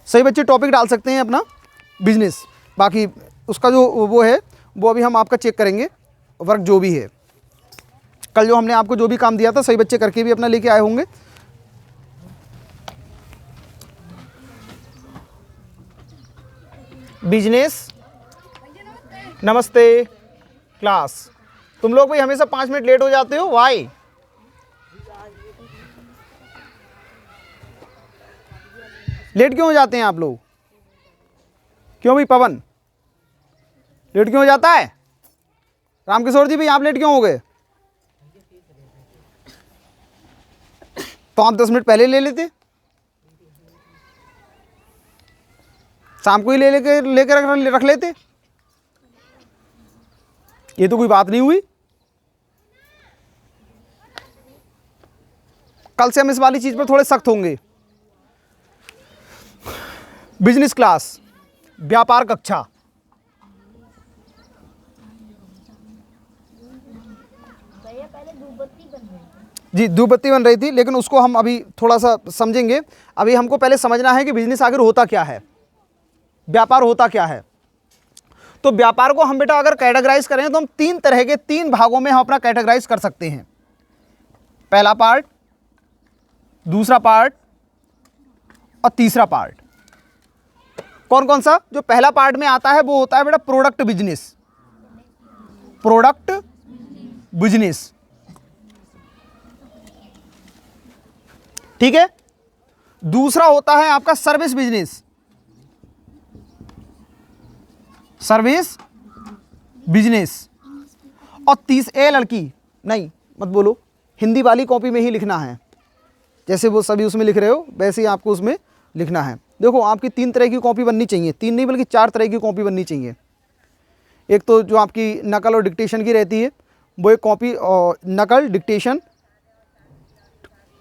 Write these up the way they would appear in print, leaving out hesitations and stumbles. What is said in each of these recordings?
सही बच्चे टॉपिक डाल सकते हैं अपना बिजनेस, बाकी उसका जो वो है वो अभी हम आपका चेक करेंगे, वर्क जो भी है। कल जो हमने आपको जो भी काम दिया था सही बच्चे करके भी अपना लेके आए होंगे। बिजनेस, नमस्ते क्लास। तुम लोग भाई हमेशा 5 मिनट लेट हो जाते हो, वाई? लेट क्यों हो जाते हैं आप लोग? क्यों भाई पवन, लेट क्यों हो जाता है? रामकिशोर जी भाई आप लेट क्यों हो गए? तो आप 10 मिनट पहले ले लेते, शाम को ही लेकर रख लेते। ये तो कोई बात नहीं हुई। कल से हम इस वाली चीज पर थोड़े सख्त होंगे। बिजनेस क्लास, व्यापार कक्षा। जी धूप बत्ती बन रही थी, लेकिन उसको हम अभी थोड़ा सा समझेंगे। अभी हमको पहले समझना है कि बिजनेस आखिर होता क्या है, व्यापार होता क्या है। तो व्यापार को हम बेटा अगर कैटेगराइज करें तो हम 3 तरह के 3 भागों में हम अपना कैटेगराइज कर सकते हैं। पहला पार्ट, दूसरा पार्ट और तीसरा पार्ट। कौन कौन सा? जो पहला पार्ट में आता है वो होता है बेटा प्रोडक्ट बिजनेस, प्रोडक्ट बिजनेस, ठीक है। दूसरा होता है आपका सर्विस बिजनेस, सर्विस बिजनेस। और लड़की नहीं मत बोलो, हिंदी वाली कॉपी में ही लिखना है, जैसे वो सभी उसमें लिख रहे हो वैसे ही आपको उसमें लिखना है। देखो आपकी 3 तरह की कॉपी बननी चाहिए, 3 नहीं बल्कि 4 तरह की कॉपी बननी चाहिए। एक तो जो आपकी नकल और डिक्टेशन की रहती है वो एक कॉपी, और नकल डिक्टेशन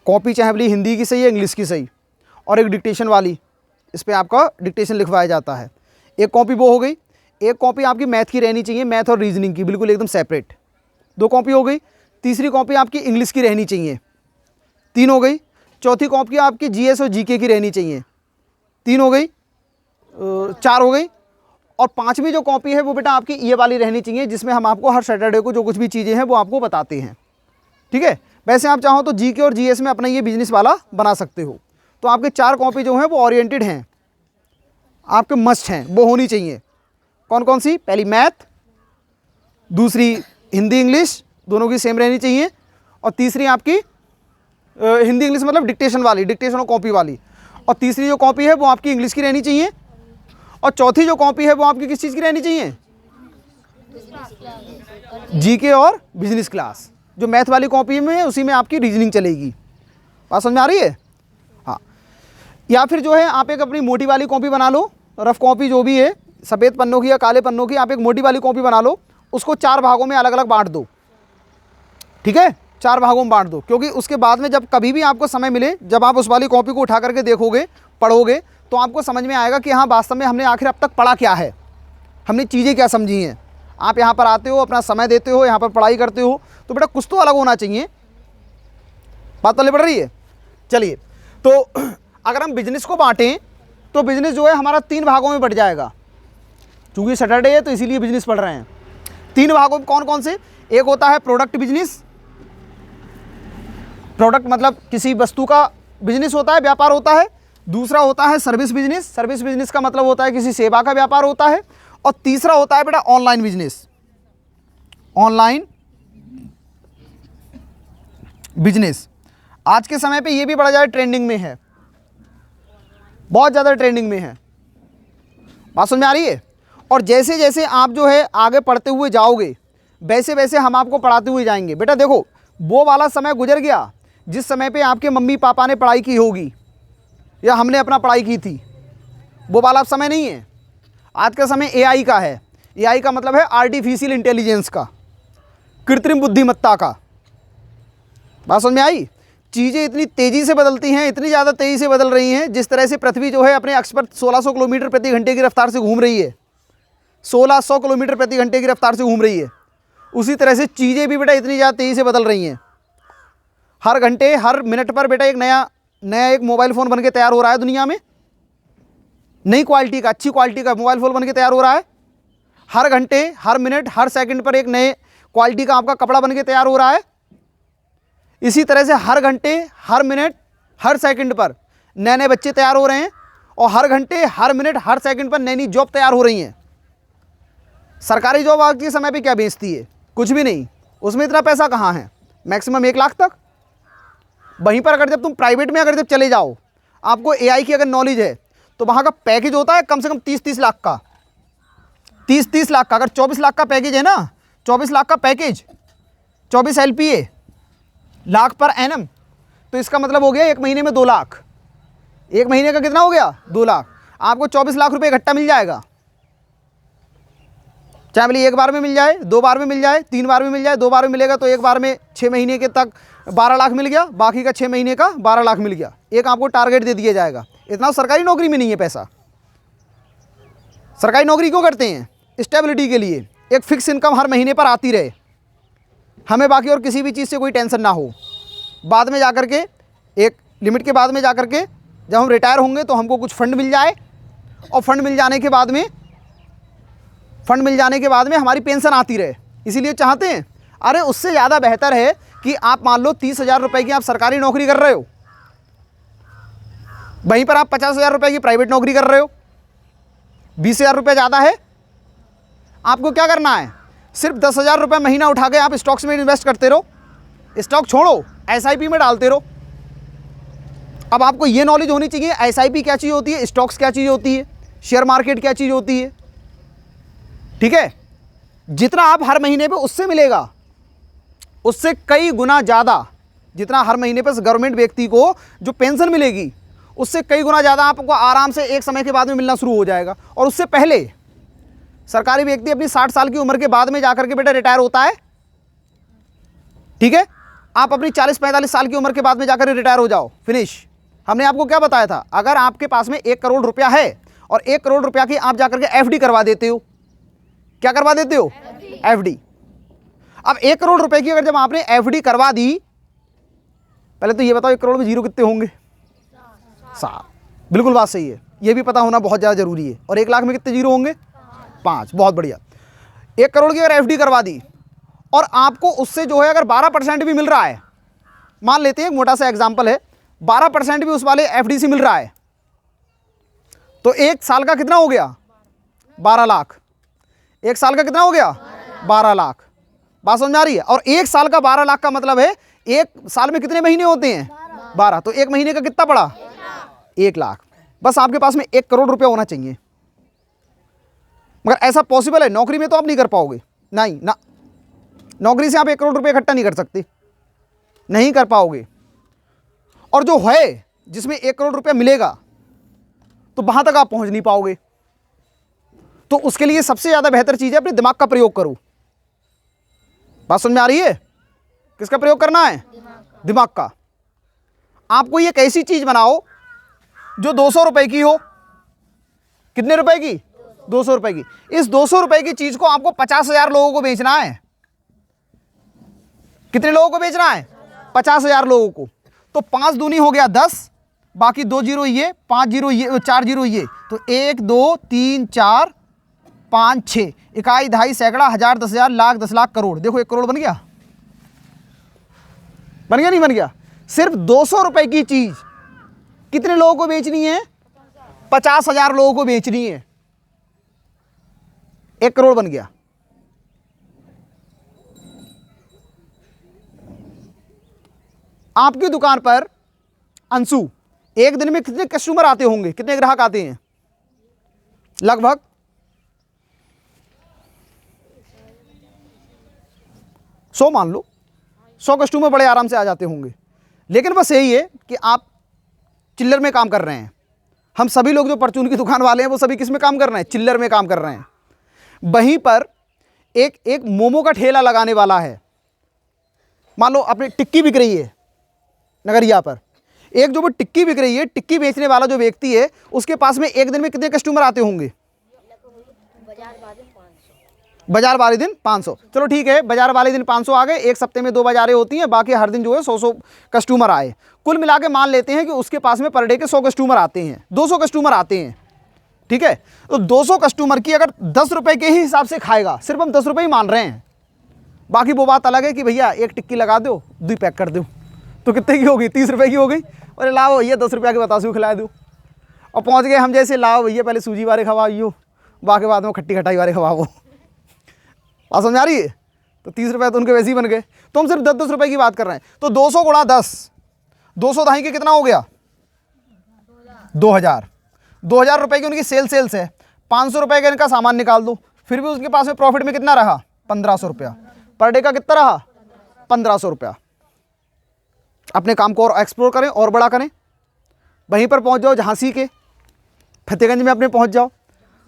कॉपी चाहे भली हिंदी की सही है इंग्लिश की सही, और एक डिक्टेशन वाली, इस पर आपका डिक्टेशन लिखवाया जाता है। एक कॉपी वो हो गई। एक कॉपी आपकी मैथ की रहनी चाहिए, मैथ और रीजनिंग की बिल्कुल एकदम सेपरेट, 2 कॉपी हो गई। तीसरी कॉपी आपकी इंग्लिश की रहनी चाहिए, 3 हो गई। चौथी कॉपी आपकी जीएस और जीके की रहनी चाहिए, 3 हो गई, 4 हो गई। और 5वीं जो कॉपी है वो बेटा आपकी ये वाली रहनी चाहिए, जिसमें हम आपको हर सैटरडे को जो कुछ भी चीज़ें हैं वो आपको बताते हैं, ठीक है। वैसे आप चाहो तो जीके और जीएस में अपना ये बिजनेस वाला बना सकते हो। तो आपके 4 कॉपी जो हैं वो ओरिएंटेड हैं, आपके मस्ट हैं, वो होनी चाहिए। कौन कौन सी? पहली मैथ, दूसरी हिंदी इंग्लिश, दोनों की सेम रहनी चाहिए। और तीसरी आपकी हिंदी इंग्लिश मतलब डिक्टेशन वाली, डिक्टेशन और कॉपी वाली। और तीसरी जो कॉपी है वो आपकी इंग्लिश की रहनी चाहिए। और चौथी जो कॉपी है वो आपकी किस चीज़ की रहनी चाहिए? जीके और बिजनेस क्लास। जो मैथ वाली कॉपी में है उसी में आपकी रीजनिंग चलेगी। बात समझ में आ रही है? हाँ। या फिर जो है आप एक अपनी मोटी वाली कॉपी बना लो, रफ कॉपी जो भी है, सफ़ेद पन्नों की या काले पन्नों की, आप एक मोटी वाली कॉपी बना लो, उसको 4 भागों में अलग अलग बांट दो, ठीक है। 4 भागों में बांट दो, क्योंकि उसके बाद में जब कभी भी आपको समय मिले, जब आप उस वाली कॉपी को उठा करके देखोगे, पढ़ोगे, तो आपको समझ में आएगा कि हाँ वास्तव में हमने आखिर अब तक पढ़ा क्या है, हमने चीज़ें क्या समझी हैं। आप यहाँ पर आते हो, अपना समय देते हो, यहाँ पर पढ़ाई करते हो, तो बेटा कुछ तो अलग होना चाहिए। बात पहले पड़ रही है? चलिए, तो अगर हम बिजनेस को बांटें तो बिजनेस जो है हमारा 3 भागों में बट जाएगा। चूँकि सैटरडे है तो इसीलिए बिजनेस पढ़ रहे हैं। 3 भागों में कौन कौन से? एक होता है प्रोडक्ट बिजनेस, प्रोडक्ट मतलब किसी वस्तु का बिजनेस होता है, व्यापार होता है। दूसरा होता है सर्विस बिजनेस, सर्विस बिजनेस का मतलब होता है किसी सेवा का व्यापार होता है। और तीसरा होता है बेटा ऑनलाइन बिजनेस, ऑनलाइन बिजनेस। आज के समय पे ये भी बड़ा ज़्यादा ट्रेंडिंग में है, बहुत ज़्यादा ट्रेंडिंग में है। बात समझ में आ रही है? और जैसे जैसे आप जो है आगे पढ़ते हुए जाओगे वैसे वैसे हम आपको पढ़ाते हुए जाएंगे। बेटा देखो वो वाला समय गुजर गया जिस समय पे आपके मम्मी पापा ने पढ़ाई की होगी या हमने अपना पढ़ाई की थी, वो वाला समय नहीं है। आज का समय एआई का है। एआई का मतलब है आर्टिफिशियल इंटेलिजेंस का, कृत्रिम बुद्धिमत्ता का। बात समझ में आई? चीज़ें इतनी तेज़ी से बदलती हैं, इतनी ज़्यादा तेज़ी से बदल रही हैं, जिस तरह से पृथ्वी जो है अपने अक्ष पर 1600 किलोमीटर प्रति घंटे की रफ्तार से घूम रही है, 1600 किलोमीटर प्रति घंटे की रफ्तार से घूम रही है, उसी तरह से चीज़ें भी बेटा इतनी ज़्यादा तेज़ी से बदल रही हैं। हर घंटे हर मिनट पर बेटा एक नया एक मोबाइल फ़ोन बन के तैयार हो रहा है दुनिया में, नई क्वालिटी का, अच्छी क्वालिटी का मोबाइल फ़ोन बन के तैयार हो रहा है। हर घंटे हर मिनट हर सेकंड पर एक नए क्वालिटी का आपका कपड़ा बन के तैयार हो रहा है। इसी तरह से हर घंटे हर मिनट हर सेकंड पर नए नए बच्चे तैयार हो रहे हैं, और हर घंटे हर मिनट हर सेकंड पर नई नई जॉब तैयार हो रही हैं। सरकारी जॉब आज के समय पे क्या बेचती है? कुछ भी नहीं। उसमें इतना पैसा कहाँ है? मैक्सिमम 1 लाख तक। वहीं पर अगर जब तुम प्राइवेट में अगर जब चले जाओ, आपको एआई की अगर नॉलेज है, तो वहाँ का पैकेज होता है कम से कम 30-30 लाख का, 30-30 लाख का। अगर 24 लाख का पैकेज है ना, 24 लाख का package, 24 LPA lakh per annum, तो इसका मतलब हो गया 1 महीने में 2 लाख। 1 महीने का कितना हो गया? 2 लाख। आपको 24 लाख रुपए इकट्ठा मिल जाएगा, चाहे बोलिए 1 बार में मिल जाए, 2 बार में मिल जाए, 3 बार में मिल जाए। 2 बार में मिलेगा तो 1 बार में 6 महीने के तक 12 लाख मिल गया, बाकी का 6 महीने का 12 लाख मिल गया। एक आपको टारगेट दे दिया जाएगा। इतना सरकारी नौकरी में नहीं है पैसा। सरकारी नौकरी क्यों करते हैं? स्टेबिलिटी के लिए, एक फिक्स इनकम हर महीने पर आती रहे, हमें बाकी और किसी भी चीज़ से कोई टेंशन ना हो। बाद में जाकर के, एक लिमिट के बाद में जाकर के जब हम रिटायर होंगे तो हमको कुछ फंड मिल जाए, और फंड मिल जाने के बाद में हमारी पेंशन आती रहे। इसीलिए चाहते हैं। अरे उससे ज़्यादा बेहतर है कि आप मान लो 30,000 रुपये की आप सरकारी नौकरी कर रहे हो, वहीं पर आप 50,000 रुपये की प्राइवेट नौकरी कर रहे हो, 20,000 रुपये ज़्यादा है। आपको क्या करना है? सिर्फ 10,000 रुपये महीना उठा के आप स्टॉक्स में इन्वेस्ट करते रहो। स्टॉक छोड़ो, SIP में डालते रहो। अब आपको ये नॉलेज होनी चाहिए SIP क्या चीज़ होती है, स्टॉक्स क्या चीज़ होती है, शेयर मार्केट क्या चीज़ होती है। ठीक है? जितना आप हर महीने पे उससे मिलेगा, उससे कई गुना ज़्यादा जितना हर महीने पे गवर्नमेंट व्यक्ति को जो पेंशन मिलेगी, उससे कई गुना ज़्यादा आपको आराम से एक समय के बाद में मिलना शुरू हो जाएगा। और उससे पहले सरकारी व्यक्ति अपनी 60 साल की उम्र के बाद में जाकर के बेटा रिटायर होता है। ठीक है? आप अपनी 40-45 साल की उम्र के बाद में जाकर रिटायर हो जाओ, फिनिश। हमने आपको क्या बताया था? अगर आपके पास में 1 करोड़ रुपया है और 1 करोड़ रुपया की आप जाकर के FD करवा देते हो, क्या करवा देते हो? FD। अब 1 करोड़ रुपए की अगर जब आपने FD करवा दी, पहले तो ये बताओ 1 करोड़ में जीरो कितने होंगे? 7। बिल्कुल बात सही है, ये भी पता होना बहुत ज़्यादा जरूरी है। और 1 लाख में कितने जीरो होंगे? 5। बहुत बढ़िया। 1 करोड़ की अगर FD करवा दी और आपको उससे जो है अगर 12% भी मिल रहा है, मान लेते हैं एक मोटा सा एग्जाम्पल है, 12% भी उस वाले FD से मिल रहा है, तो 1 साल का कितना हो गया? 12 लाख। 1 साल का कितना हो गया? 12 लाख। बात समझ आ रही है? और 1 साल का 12 लाख का मतलब है 1 साल में कितने महीने होते हैं? 12। तो 1 महीने का कितना पड़ा? 1 लाख। बस आपके पास में 1 करोड़ रुपया होना चाहिए। मगर ऐसा पॉसिबल है? नौकरी में तो आप नहीं कर पाओगे, नहीं ना, नौकरी से आप 1 करोड़ रुपये इकट्ठा नहीं कर सकते, नहीं कर पाओगे। और जो है जिसमें 1 करोड़ रुपया मिलेगा, तो वहां तक आप पहुंच नहीं पाओगे। तो उसके लिए सबसे ज़्यादा बेहतर चीज़ है अपने दिमाग का प्रयोग करो। बात समझ में आ रही है? किसका प्रयोग करना है? दिमाग का। आपको ये कैसी चीज़ बनाओ जो 200 रुपए की हो। कितने रुपए की? 200 रुपए की। इस 200 रुपए की चीज़ को आपको 50,000 लोगों को बेचना है। कितने लोगों को बेचना है? 50,000 लोगों को। तो 5 दूनी हो गया 10, बाकी 2 जीरो ये, 5 जीरो ये, 4 जीरो ये, तो 1 2 3 4 5 6, इकाई, दहाई, सैकड़ा, हजार, 10,000, लाख, 10 लाख, करोड़। देखो 1 करोड़ बन गया। बन गया नहीं बन गया? सिर्फ 200 रुपए की चीज कितने लोगों को बेचनी है? 50,000 लोगों को बेचनी है। 1 करोड़ बन गया। आपकी दुकान पर अंशु, एक दिन में कितने कस्टमर आते होंगे? कितने ग्राहक आते हैं? लगभग 100 मान लो। 100 कस्टमर बड़े आराम से आ जाते होंगे। लेकिन बस यही है कि आप चिल्लर में काम कर रहे हैं। हम सभी लोग जो परचून की दुकान वाले हैं वो सभी किस में काम कर रहे हैं? चिल्लर में काम कर रहे हैं। वहीं पर एक मोमो का ठेला लगाने वाला है, मान लो अपनी टिक्की बिक रही है नगरिया पर, एक जो वो टिक्की बिक रही है, टिक्की बेचने वाला जो व्यक्ति है, उसके पास में एक दिन में कितने कस्टमर आते होंगे? बाजार वाले दिन 500। चलो ठीक है, बाजार वाले दिन 500 आ गए, एक सप्ते में 2 बाजारें होती हैं, बाकी हर दिन जो है 100 कस्टमर आए। कुल मिला के मान लेते हैं कि उसके पास में पर डे के 100 कस्टमर आते हैं, 200 कस्टमर आते हैं, ठीक है। तो 200 कस्टमर की अगर 10 रुपये के ही हिसाब से खाएगा, सिर्फ हम 10 रुपये ही मान रहे हैं, बाकी वो बात अलग है कि भैया एक टिक्की लगा दो, 2 पैक कर दो, तो कितने की होगी, 30 रुपये की हो गई। अरे लाओ भैया 10 रुपये के बताशू खिला दो, और पहुँच गए हम जैसे, लाओ भैया पहले सूजी वाले खवाइयो, बाकी बाद में खट्टी खटाई वाले खवाओ। बात समझ आ रही है। तो 30 रुपये तो उनके वैसे ही बन गए। तो हम सिर्फ 10-10 रुपये की बात कर रहे हैं। तो 200 गुणा 10, 200 दहाई के कितना हो गया, 2000। 2000 रुपये की उनकी सेल्स है, 500 रुपये का इनका सामान निकाल दो, फिर भी उसके पास में प्रॉफिट में कितना रहा, 1500 रुपया। पर डे का कितना रहा, 1500 रुपया। अपने काम को और एक्सप्लोर करें और बड़ा करें, वहीं पर पहुंच जाओ झांसी के, फतेहगंज में अपने पहुंच जाओ,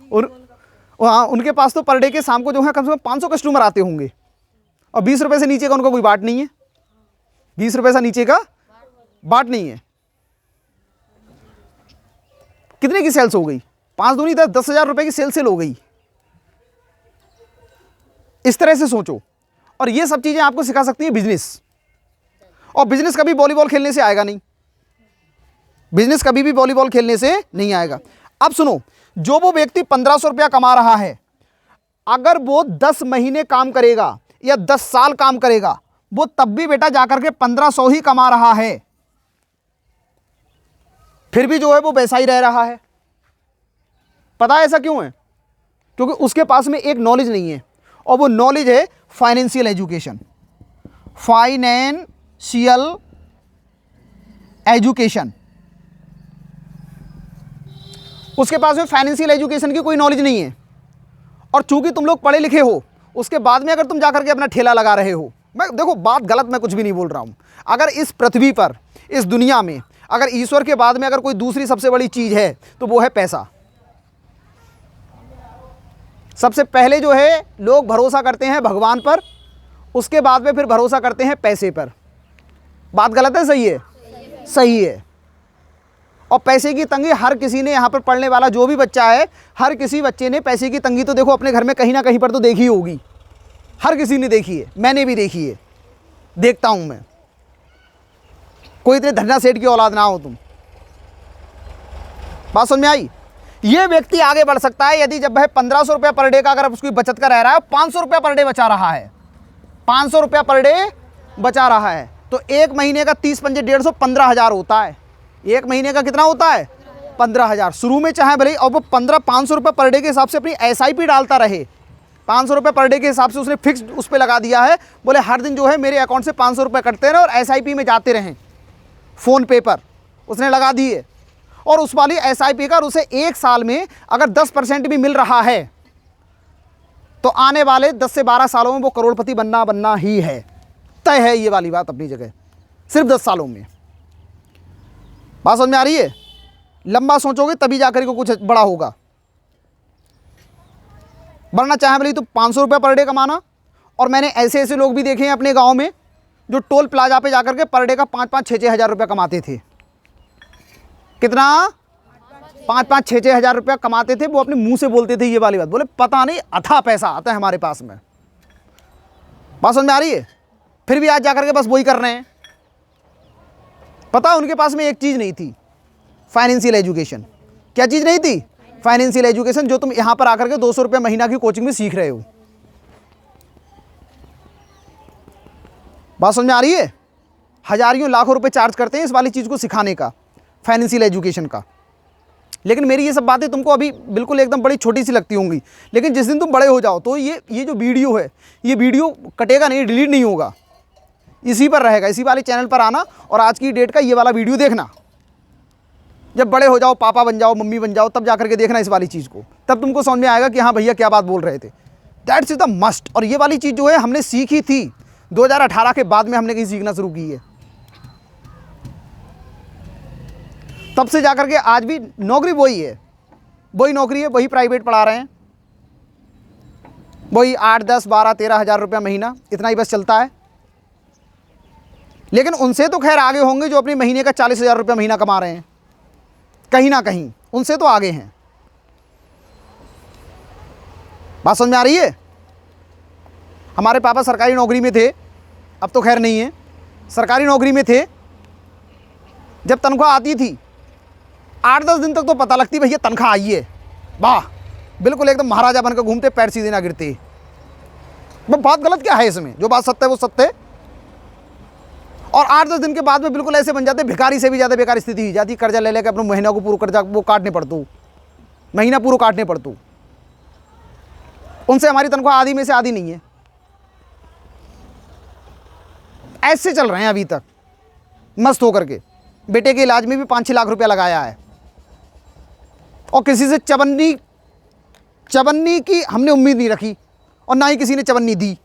और हाँ उनके पास तो पर डे के शाम को जो है कम से कम 500 कस्टमर आते होंगे, और 20 रुपये से नीचे का उनका कोई बाट नहीं है, 20 रुपये से नीचे का बाट नहीं है। कितने की सेल्स हो गई, 5 दूनी 10, 10,000 रुपये की सेल हो गई। इस तरह से सोचो, और ये सब चीज़ें आपको सिखा सकती है बिजनेस। और बिजनेस कभी वॉलीबॉल खेलने से आएगा नहीं, बिजनेस कभी भी वॉलीबॉल खेलने से नहीं आएगा। अब सुनो, जो वो व्यक्ति 1500 रुपया कमा रहा है, अगर वो 10 महीने काम करेगा या 10 साल काम करेगा, वो तब भी बेटा जाकर के 1500 ही कमा रहा है, फिर भी जो है वो वैसा ही रह रहा है। पता है ऐसा क्यों है? क्योंकि उसके पास में एक नॉलेज नहीं है, और वो नॉलेज है फाइनेंशियल एजुकेशन। फाइनेंशियल एजुकेशन, उसके पास में फाइनेंशियल एजुकेशन की कोई नॉलेज नहीं है। और चूंकि तुम लोग पढ़े लिखे हो, उसके बाद में अगर तुम जाकर के अपना ठेला लगा रहे हो, मैं देखो बात गलत, मैं कुछ भी नहीं बोल रहा हूं। अगर इस पृथ्वी पर, इस दुनिया में, अगर ईश्वर के बाद में अगर कोई दूसरी सबसे बड़ी चीज है तो वो है पैसा। सबसे पहले जो है लोग भरोसा करते हैं भगवान पर, उसके बाद में फिर भरोसा करते हैं पैसे पर। बात गलत है, सही है? सही है। और पैसे की तंगी हर किसी ने, यहाँ पर पढ़ने वाला जो भी बच्चा है, हर किसी बच्चे ने पैसे की तंगी तो देखो अपने घर में कहीं ना कहीं पर तो देखी होगी, हर किसी ने देखी है, मैंने भी देखी है, देखता हूं मैं। कोई इतने धन्ना सेठ की औलाद ना हो तुम। बात समझ में आई? ये व्यक्ति आगे बढ़ सकता है यदि जब वह 1500 रुपया पर डे का अगर उसकी बचत का रह रहा है, 500 रुपया पर डे बचा रहा है, 500 रुपया पर डे बचा रहा है, तो एक महीने का 30 पंजे 150, 15,000 होता है। एक महीने का कितना होता है? 15,000। शुरू में चाहे भले और वो 500 रुपये पर डे के हिसाब से अपनी SIP डालता रहे, 500 रुपये पर डे के हिसाब से उसने फिक्स उस पर लगा दिया है, बोले हर दिन जो है मेरे अकाउंट से 500 रुपये कटते रहे और SIP में जाते रहें, फ़ोन पे पर उसने लगा दिए। और उस वाली SIP का उसे एक साल में अगर 10% भी मिल रहा है, तो आने वाले 10 से 12 सालों में वो करोड़पति बनना ही है, तय है ये वाली बात अपनी जगह, सिर्फ 10 सालों में। बात समझ में आ रही है? लंबा सोचोगे तभी जाकर को कुछ बड़ा होगा, वरना चाहे भले तो 500 रुपये पर डे कमाना। और मैंने ऐसे ऐसे लोग भी देखे हैं अपने गांव में जो टोल प्लाजा पे जाकर के पर डे का 5-5, 6-6 हज़ार रुपया कमाते थे। कितना? 5-5, 6-6 हज़ार रुपया कमाते थे। वो अपने मुंह से बोलते थे ये वाली बात, बोले पता नहीं अथा पैसा आता है हमारे पास में। बात समझ में आ रही है? फिर भी आज जाकर के बस वही कर रहे हैं। पता है उनके पास में एक चीज़ नहीं थी, फाइनेंशियल एजुकेशन। क्या चीज़ नहीं थी? फाइनेंशियल एजुकेशन, जो तुम यहाँ पर आकर के 200 रुपये महीना की कोचिंग में सीख रहे हो। बात समझ में आ रही है? हजारियों लाखों रुपए चार्ज करते हैं इस वाली चीज़ को सिखाने का, फाइनेंशियल एजुकेशन का। लेकिन मेरी ये सब बातें तुमको अभी बिल्कुल एकदम बड़ी छोटी सी लगती होंगी, लेकिन जिस दिन तुम बड़े हो जाओ तो ये जो वीडियो है, ये वीडियो कटेगा नहीं, डिलीट नहीं होगा, इसी पर रहेगा, इसी वाले चैनल पर आना और आज की डेट का ये वाला वीडियो देखना। जब बड़े हो जाओ, पापा बन जाओ, मम्मी बन जाओ, तब जाकर के देखना इस वाली चीज़ को, तब तुमको समझ में आएगा कि हाँ भैया क्या बात बोल रहे थे। That's is the must. और ये वाली चीज़ जो है हमने सीखी थी 2018 के बाद में, हमने कहीं सीखना शुरू की है। तब से जाकर के आज भी नौकरी वही है, वही नौकरी है, वही प्राइवेट पढ़ा रहे हैं, वही 8, 10, 12, 13 हज़ार रुपया महीना, इतना ही बस चलता है। लेकिन उनसे तो खैर आगे होंगे जो अपने महीने का 40,000 रुपया महीना कमा रहे हैं, कहीं ना कहीं उनसे तो आगे हैं। बात समझ में आ रही है? हमारे पापा सरकारी नौकरी में थे, अब तो खैर नहीं है, सरकारी नौकरी में थे। जब तनख्वाह आती थी 8-10 दिन तक तो पता लगती भैया तनख्वाह आई है, वाह, बिल्कुल एकदम महाराजा बनकर घूमते, पैर सीधे ना गिरते। बात गलत क्या है इसमें? जो बात सत्य है वो सत्य है। और 8-10 दिन के बाद में बिल्कुल ऐसे बन जाते, भिखारी से भी ज़्यादा बेकार स्थिति हो जाती, कर्जा ले लेकर अपने महीना को पूरा कर्जा वो काटने पड़तू, महीना पूरा काटने पड़तू। उनसे हमारी तनख्वाह आधी में से आधी नहीं है। ऐसे चल रहे हैं अभी तक मस्त होकर के। बेटे के इलाज में भी 5-6 लाख रुपया लगाया है, और किसी से चवन्नी की हमने उम्मीद नहीं रखी, और ना ही किसी ने चवन्नी दी।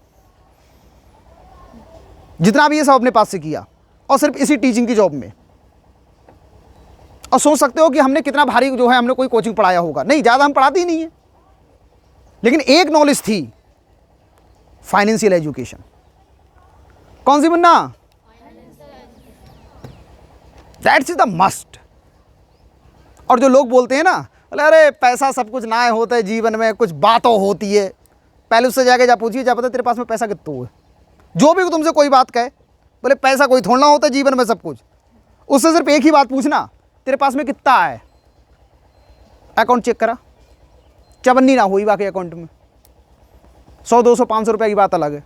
जितना भी ये सब अपने पास से किया, और सिर्फ इसी टीचिंग की जॉब में। और सोच सकते हो कि हमने कितना भारी जो है हमने कोई कोचिंग पढ़ाया होगा, नहीं, ज़्यादा हम पढ़ाते ही नहीं है, लेकिन एक नॉलेज थी, फाइनेंशियल एजुकेशन। कौन सी Munna? That's is the must. और जो लोग बोलते हैं ना, बोले अरे पैसा सब कुछ ना होता है जीवन में, कुछ बातों होती है, पहले उससे जाके जा पूछिए, जा पता तेरे पास में पैसा कितना है। जो भी तुमसे कोई बात कहे, बोले पैसा कोई थोड़ा होता है जीवन में सब कुछ, उससे सिर्फ एक ही बात पूछना, तेरे पास में कितना है, अकाउंट चेक करा, चवन्नी ना हुई बाकी अकाउंट में। 100, 200, 500 रुपये की बात अलग है।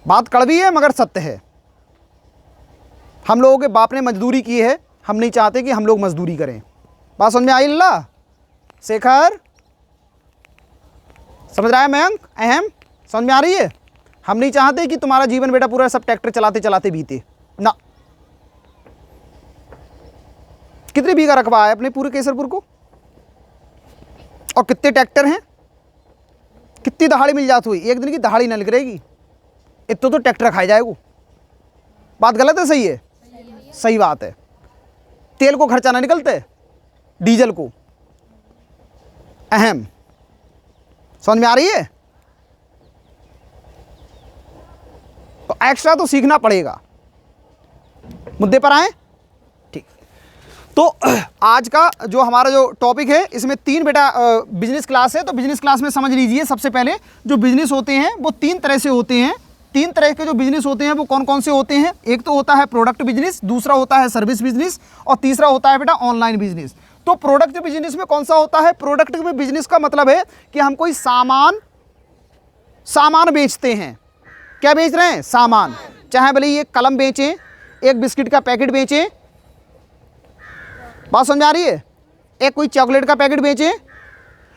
बात कड़वी है मगर सत्य है। हम लोगों के बाप ने मजदूरी की है, हम नहीं चाहते कि हम लोग मजदूरी करें। बात समझ में आई? अल्लाह शेखर समझ रहा है? मयंक अहम समझ में आ रही है? हम नहीं चाहते कि तुम्हारा जीवन बेटा पूरा सब ट्रैक्टर चलाते चलाते बीते ना। कितने बीघा रकबा है अपने पूरे केसरपुर को, और कितने ट्रैक्टर हैं, कितनी दहाड़ी मिल जाती हुई? एक दिन की दहाड़ी ना निकलेगी, इतना तो ट्रैक्टर खाई जाएगा। बात गलत है? सही है? सही बात है। तेल को खर्चा ना निकलते, डीजल को। अहम समझ में आ रही है? तो एक्स्ट्रा तो सीखना पड़ेगा। मुद्दे पर आए? ठीक। तो आज का जो हमारा जो टॉपिक है, इसमें 3 बेटा बिजनेस क्लास है। तो बिजनेस क्लास में समझ लीजिए, सबसे पहले जो बिजनेस होते हैं वो 3 तरह से होते हैं। 3 तरह के जो बिजनेस होते हैं वो कौन कौन से होते हैं? एक तो होता है प्रोडक्ट बिजनेस, दूसरा होता है सर्विस बिजनेस, और तीसरा होता है बेटा ऑनलाइन बिजनेस। तो प्रोडक्ट बिजनेस में कौन सा होता है? प्रोडक्ट बिजनेस का मतलब है कि हम कोई सामान बेचते हैं। क्या बेच रहे हैं? सामान। चाहे भले ये कलम बेचें, एक बिस्किट का पैकेट बेचें, बात समझ आ रही है? एक कोई चॉकलेट का पैकेट बेचें,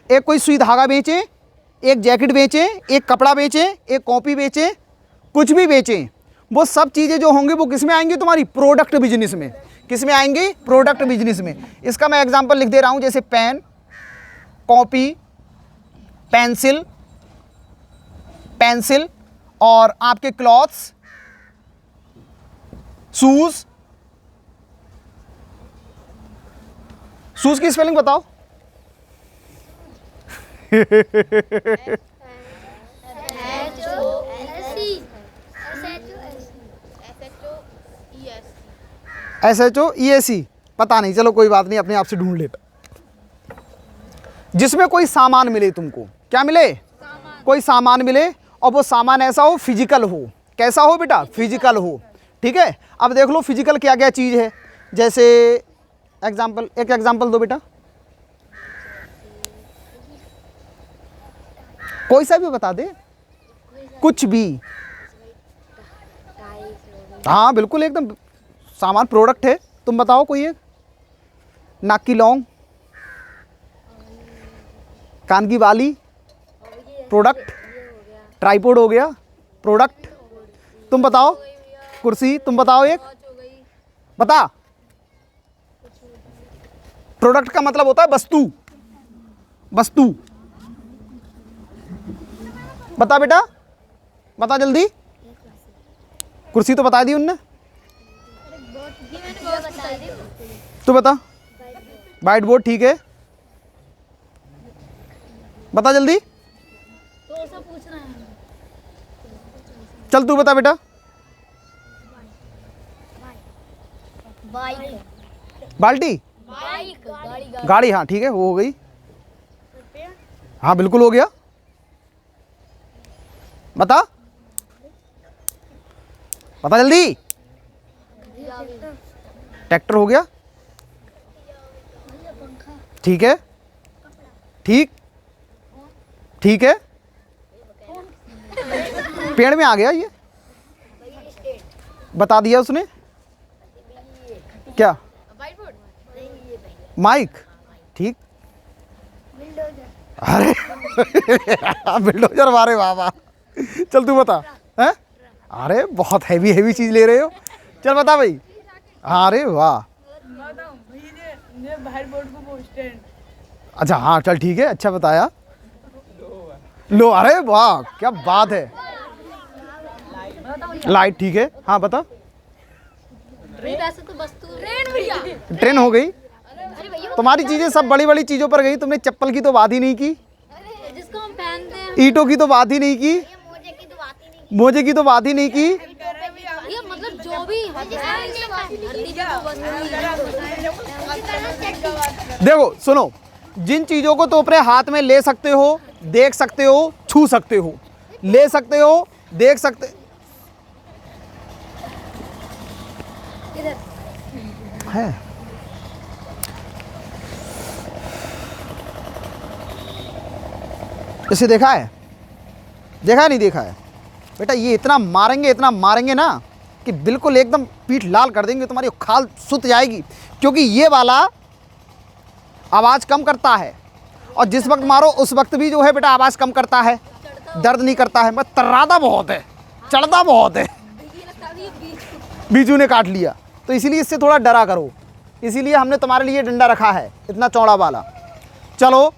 एक कोई सुई धागा बेचें, एक जैकेट बेचें, एक कपड़ा बेचें, एक कॉपी बेचें, कुछ भी बेचें, वो सब चीज़ें जो होंगी वो किस में आएंगी? तुम्हारी प्रोडक्ट बिजनेस में। किस में आएंगी? प्रोडक्ट बिजनेस में। इसका मैं एग्जांपल लिख दे रहा हूं, जैसे पेन, कॉपी, पेंसिल और आपके क्लॉथ्स, शूज की स्पेलिंग बताओ। SHOEAC पता नहीं, चलो कोई बात नहीं, अपने आप से ढूंढ लेता। जिसमें कोई सामान मिले तुमको, क्या मिले? कोई सामान मिले, और वो सामान ऐसा हो, फिजिकल हो। कैसा हो बेटा? फिजिकल हो। ठीक है। अब देख लो फिजिकल क्या क्या चीज़ है। जैसे एक एग्जाम्पल दो बेटा, कोई सा भी बता दे, कुछ भी। हाँ बिल्कुल, एकदम सामान प्रोडक्ट है। तुम बताओ कोई एक। नाक की लौंग, कान की बाली, प्रोडक्ट। ट्राइपॉड हो गया, प्रोडक्ट। तुम बताओ। कुर्सी। तुम बताओ एक, बता। प्रोडक्ट का मतलब होता है वस्तु। बता बेटा, बता जल्दी। कुर्सी तो बता दी उनने, तू बता। व्हाइट बोर्ड, ठीक है, बता जल्दी। चल तू बता बेटा। बाल्टी, गाड़ी, हाँ ठीक है, वो हो गई। हाँ बिल्कुल हो गया। बता बता जल्दी। ट्रैक्टर हो गया, ठीक है, ठीक ठीक है, पेड़ में आ गया ये, बता दिया उसने। क्या? माइक, ठीक। अरे बिल्डोजर, मारे बाबा। चल तू बता। हैं? अरे बहुत हैवी हैवी चीज ले रहे हो। चल बता भाई। अरे वाह, अच्छा हाँ चल ठीक है, अच्छा बताया। लो, अरे वाह क्या बात है। लाइट, ठीक है, हाँ बता। ट्रेन हो गई। तुम्हारी चीजें सब बड़ी बड़ी चीजों पर गई, तुमने चप्पल की तो बात ही नहीं की, जिसको हम पहनते हैं, ईंटों की तो बात ही नहीं की, मोजे की तो बात ही नहीं की। ये मतलब जो भी देखो सुनो, जिन चीजों को तो अपने हाथ में ले सकते हो, देख सकते हो, छू सकते हो, ले सकते हो, देख सकते है। इसे देखा है? देखा नहीं देखा है? बेटा ये इतना मारेंगे ना कि बिल्कुल एकदम पीठ लाल कर देंगे, तुम्हारी खाल सुत जाएगी, क्योंकि ये वाला आवाज़ कम करता है, और जिस वक्त मारो उस वक्त भी जो है बेटा आवाज़ कम करता है, दर्द नहीं करता है। मैं तर्रादा बहुत है, चढ़ता बहुत है। बीजू ने काट लिया, तो इसीलिए इससे थोड़ा डरा करो, इसीलिए हमने तुम्हारे लिए डंडा रखा है इतना चौड़ा वाला। चलो,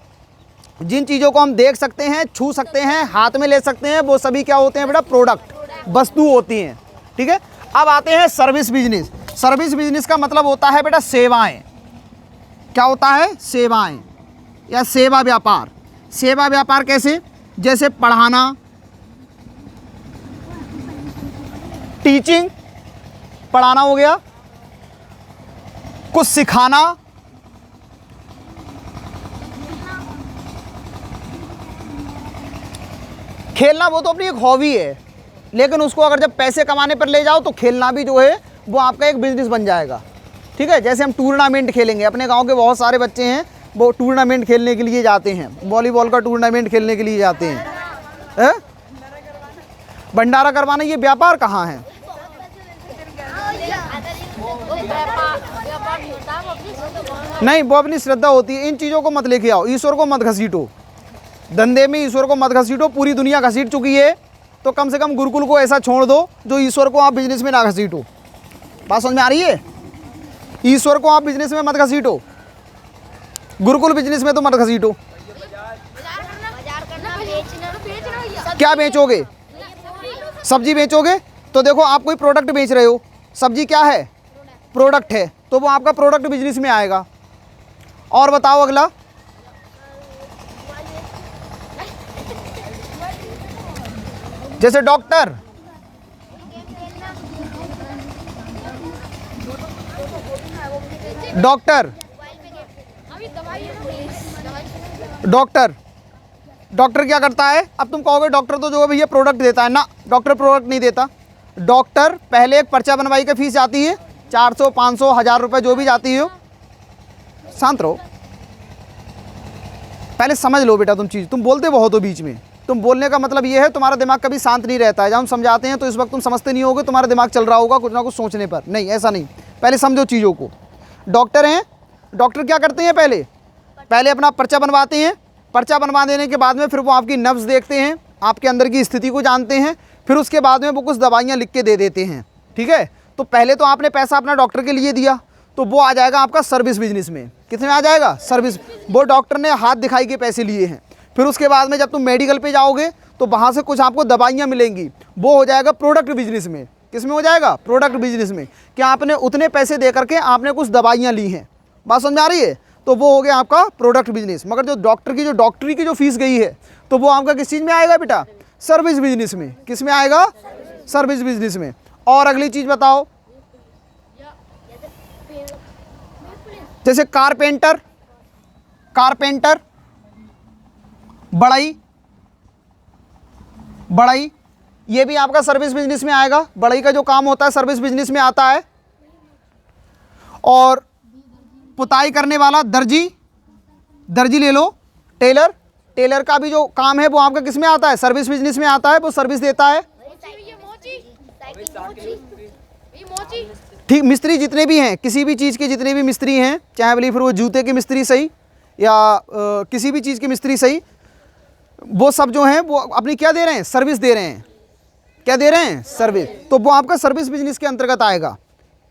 जिन चीज़ों को हम देख सकते हैं, छू सकते हैं, हाथ में ले सकते हैं, वो सभी क्या होते हैं बेटा? प्रोडक्ट, वस्तु होती हैं, ठीक है। अब आते हैं सर्विस बिजनेस। सर्विस बिजनेस का मतलब होता है बेटा सेवाएं। क्या होता है? सेवाएं या सेवा व्यापार। सेवा व्यापार कैसे? जैसे पढ़ाना, टीचिंग, पढ़ाना हो गया, कुछ सिखाना, खेलना वो तो अपनी एक हॉबी है, लेकिन उसको अगर जब पैसे कमाने पर ले जाओ तो खेलना भी जो है वो आपका एक बिजनेस बन जाएगा, ठीक है। जैसे हम टूर्नामेंट खेलेंगे, अपने गांव के बहुत सारे बच्चे हैं वो टूर्नामेंट खेलने के लिए जाते हैं, वॉलीबॉल का टूर्नामेंट खेलने के लिए जाते हैं। भंडारा करवाना ये व्यापार कहाँ है? नहीं, वो अपनी श्रद्धा होती है। इन चीज़ों को मत लेके आओ, ईश्वर को मत घसीटो, धंधे में ईश्वर को मत घसीटो। पूरी दुनिया घसीट चुकी है, तो कम से कम गुरुकुल को ऐसा छोड़ दो जो ईश्वर को आप बिजनेस में ना घसीटो। बात समझ में आ रही है? ईश्वर को आप बिजनेस में मत घसीटो, गुरुकुल बिजनेस में तो मत घसीटो। क्या बेचोगे? सब्जी बेचोगे, तो देखो आप कोई प्रोडक्ट बेच रहे हो, सब्जी क्या है? प्रोडक्ट है, तो वो आपका प्रोडक्ट बिजनेस में आएगा। और बताओ अगला। जैसे डॉक्टर, डॉक्टर डॉक्टर डॉक्टर क्या करता है? अब तुम कहोगे डॉक्टर तो जो है भैया प्रोडक्ट देता है, ना, डॉक्टर प्रोडक्ट नहीं देता। डॉक्टर पहले एक पर्चा बनवाई का फीस आती है 400, 500, 1000 रुपये जो भी जाती हो। शांत रहो, पहले समझ लो बेटा। तुम चीज़ तुम बोलते बहुत हो बीच में, तुम बोलने का मतलब ये है तुम्हारा दिमाग कभी शांत नहीं रहता है। जब हम समझाते हैं तो इस वक्त तुम समझते नहीं होगे, तुम्हारा दिमाग चल रहा होगा कुछ ना कुछ सोचने पर। नहीं, ऐसा नहीं, पहले समझो चीज़ों को। डॉक्टर हैं, डॉक्टर क्या करते हैं? पहले अपना पर्चा बनवाते हैं, पर्चा बनवा देने के बाद में फिर वो आपकी नब्ज़ देखते हैं, आपके अंदर की स्थिति को जानते हैं, फिर उसके बाद में वो कुछ दवाइयाँ लिख के दे देते हैं, ठीक है। तो पहले तो आपने पैसा अपना डॉक्टर के लिए दिया, तो वो आ जाएगा आपका सर्विस बिजनेस में। कितने में आ जाएगा? सर्विस। वो डॉक्टर ने हाथ दिखाई के पैसे लिए हैं। फिर उसके बाद में जब तुम मेडिकल पे जाओगे तो वहाँ से कुछ आपको दवाइयाँ मिलेंगी, वो हो जाएगा प्रोडक्ट बिजनेस में। किस में हो जाएगा? प्रोडक्ट बिजनेस में। क्या आपने उतने पैसे दे करके आपने कुछ दवाइयाँ ली हैं, बात समझ आ रही है? तो वो हो गया आपका प्रोडक्ट बिजनेस। मगर जो डॉक्टरी की जो फीस गई है, तो वो आपका किस चीज़ में आएगा बेटा? सर्विस बिजनेस में। किस में आएगा? सर्विस बिजनेस में। और अगली चीज़ बताओ, जैसे कारपेंटर, बढ़ई, ये भी आपका सर्विस बिजनेस में आएगा। बढ़ई का जो काम होता है सर्विस बिजनेस में आता है। और पुताई करने वाला दर्जी, दर्जी ले लो। टेलर, टेलर का भी जो काम है वो आपका किस में आता है? सर्विस बिजनेस में आता है, वो सर्विस देता है। ठीक, मिस्त्री जितने भी हैं, किसी भी चीज़ के जितने भी मिस्त्री हैं, चाहे बोलिए फिर वो जूते के मिस्त्री सही या किसी भी चीज़ के मिस्त्री सही, वो सब जो हैं वो अपनी क्या दे रहे हैं? सर्विस दे रहे हैं। क्या दे रहे हैं? सर्विस। तो वो आपका सर्विस बिजनेस के अंतर्गत आएगा।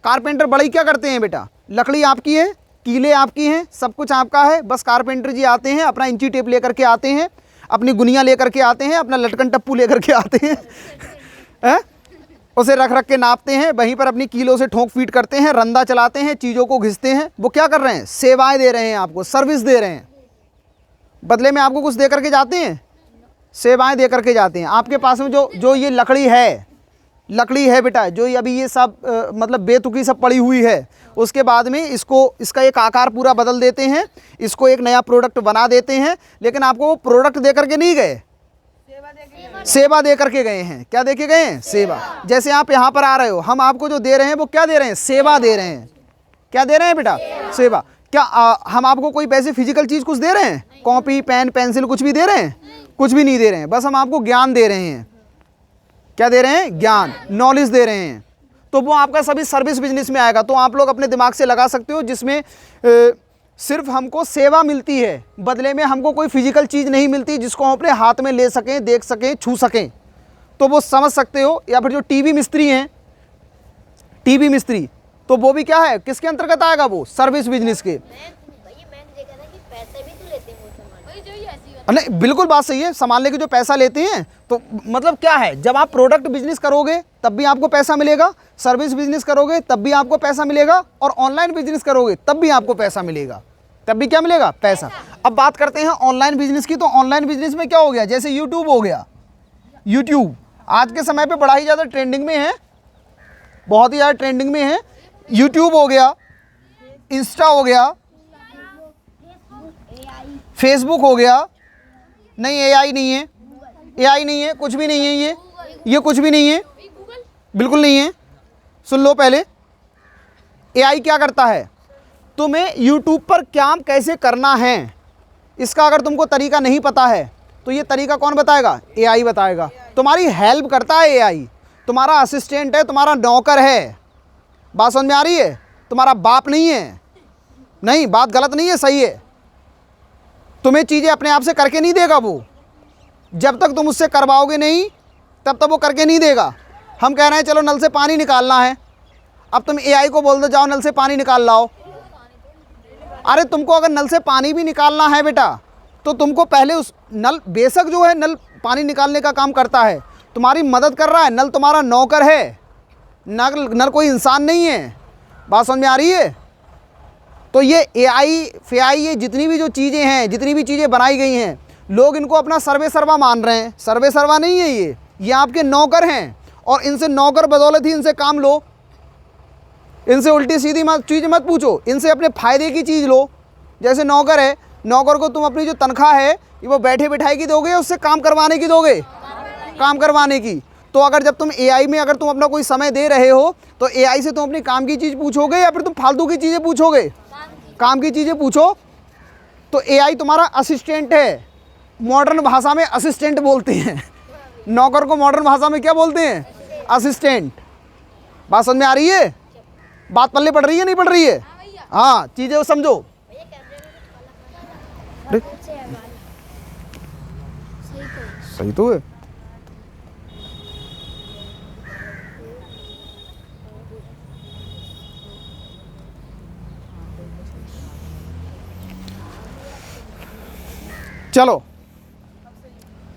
कारपेंटर बढ़ई क्या करते हैं बेटा? लकड़ी आपकी है, कीले आपकी हैं, सब कुछ आपका है, बस कारपेंटर जी आते हैं, अपना इंची टेप लेकर के आते हैं, अपनी गुनिया लेकर के आते हैं, अपना लटकन टप्पू लेकर के आते हैं हैं? उसे रख रख के नापते हैं, वहीं पर अपनी कीलों से ठोंक फीट करते हैं, रंदा चलाते हैं, चीज़ों को घिसते हैं। वो क्या कर रहे हैं? सेवाएं दे रहे हैं, आपको सर्विस दे रहे हैं। बदले में आपको कुछ दे करके जाते हैं? सेवाएं दे करके जाते हैं। आपके पास में जो ये लकड़ी है बेटा, जो ये अभी ये सब मतलब बेतुकी सब पड़ी हुई है, उसके बाद में इसका एक आकार पूरा बदल देते हैं, इसको एक नया प्रोडक्ट बना देते हैं। लेकिन आपको वो प्रोडक्ट दे करके नहीं गए, सेवा दे करके गए हैं। क्या दे के गए हैं? सेवा। जैसे आप यहाँ पर आ रहे हो, हम आपको जो दे रहे हैं वो क्या दे रहे हैं? सेवा दे रहे हैं। क्या दे रहे हैं बेटा? सेवा। क्या हम आपको कोई पैसे फिजिकल चीज़ कुछ दे रहे हैं? कॉपी, पेन, पेंसिल कुछ भी दे रहे हैं? कुछ भी नहीं दे रहे हैं। बस हम आपको ज्ञान दे रहे हैं। क्या दे रहे हैं? ज्ञान, नॉलेज दे रहे हैं। तो वो आपका सभी सर्विस बिजनेस में आएगा। तो आप लोग अपने दिमाग से लगा सकते हो, जिसमें सिर्फ हमको सेवा मिलती है, बदले में हमको कोई फिजिकल चीज़ नहीं मिलती जिसको हम अपने हाथ में ले सकें, देख सकें, छू सकें। तो वो समझ सकते हो। या फिर जो टीवी मिस्त्री हैं, टीवी मिस्त्री, तो वो भी क्या है? किसके अंतर्गत आएगा? वो सर्विस बिजनेस के। नहीं, बिल्कुल बात सही है। संभालने के जो पैसा लेते हैं, तो मतलब क्या है, जब आप प्रोडक्ट बिजनेस करोगे तब भी आपको पैसा मिलेगा, सर्विस बिजनेस करोगे तब भी आपको पैसा मिलेगा, और ऑनलाइन बिजनेस करोगे तब भी आपको पैसा मिलेगा। तब भी क्या मिलेगा? पैसा। अब बात करते हैं ऑनलाइन बिजनेस की। तो ऑनलाइन बिजनेस में क्या हो गया? जैसे यूट्यूब हो गया। यूट्यूब आज के समय पे बड़ा ही ज़्यादा ट्रेंडिंग में है, बहुत ही ज़्यादा ट्रेंडिंग में है। यूट्यूब हो गया, इंस्टा हो गया, फेसबुक हो गया। नहीं, एआई नहीं है, एआई नहीं है, कुछ भी नहीं है। ये कुछ भी नहीं है, बिल्कुल नहीं है। सुन लो पहले, एआई क्या करता है? तुम्हें यूट्यूब पर काम कैसे करना है, इसका अगर तुमको तरीका नहीं पता है तो ये तरीका कौन बताएगा? एआई बताएगा। तुम्हारी हेल्प करता है एआई, तुम्हारा असिस्टेंट है, तुम्हारा नौकर है। बात समझ में आ रही है? तुम्हारा बाप नहीं है। नहीं, बात गलत नहीं है, सही है। तुम्हें चीज़ें अपने आप से करके नहीं देगा वो। जब तक तुम उससे करवाओगे नहीं, तब तक वो करके नहीं देगा। हम कह रहे हैं चलो नल से पानी निकालना है, अब तुम एआई को बोल दो जाओ नल से पानी निकाल लाओ। अरे तुमको अगर नल से पानी भी निकालना है बेटा, तो तुमको पहले उस नल, बेशक जो है नल पानी निकालने का काम करता है, तुम्हारी मदद कर रहा है, नल तुम्हारा नौकर है, नल कोई इंसान नहीं है। बात समझ में आ रही है? तो ये एआई फेआई, ये जितनी भी जो चीज़ें हैं, जितनी भी चीज़ें बनाई गई हैं, लोग इनको अपना सर्वे सर्वा मान रहे हैं। सर्वे सर्वा नहीं है ये आपके नौकर हैं, और इनसे नौकर बदौलत ही इनसे काम लो। इनसे उल्टी सीधी चीज़ मत पूछो, इनसे अपने फ़ायदे की चीज़ लो। जैसे नौकर है, नौकर को तुम अपनी जो तनख्वाह है ये वो बैठे बिठाई की दोगे, उससे काम करवाने की दोगे? काम करवाने की। तो अगर जब तुम एआई में अगर तुम अपना कोई समय दे रहे हो, तो एआई से तुम अपनी काम की चीज़ पूछोगे या फिर तुम फालतू की चीज़ें पूछोगे? काम की चीज़ें पूछो। तो एआई तुम्हारा असिस्टेंट है। मॉडर्न भाषा में असिस्टेंट बोलते हैं, नौकर को मॉडर्न भाषा में क्या बोलते हैं? असिस्टेंट। बात समझ में आ रही है? बात पल्ले पड़ रही है, नहीं पड़ रही है? हाँ, चीज़ें समझो। सही तो है। चलो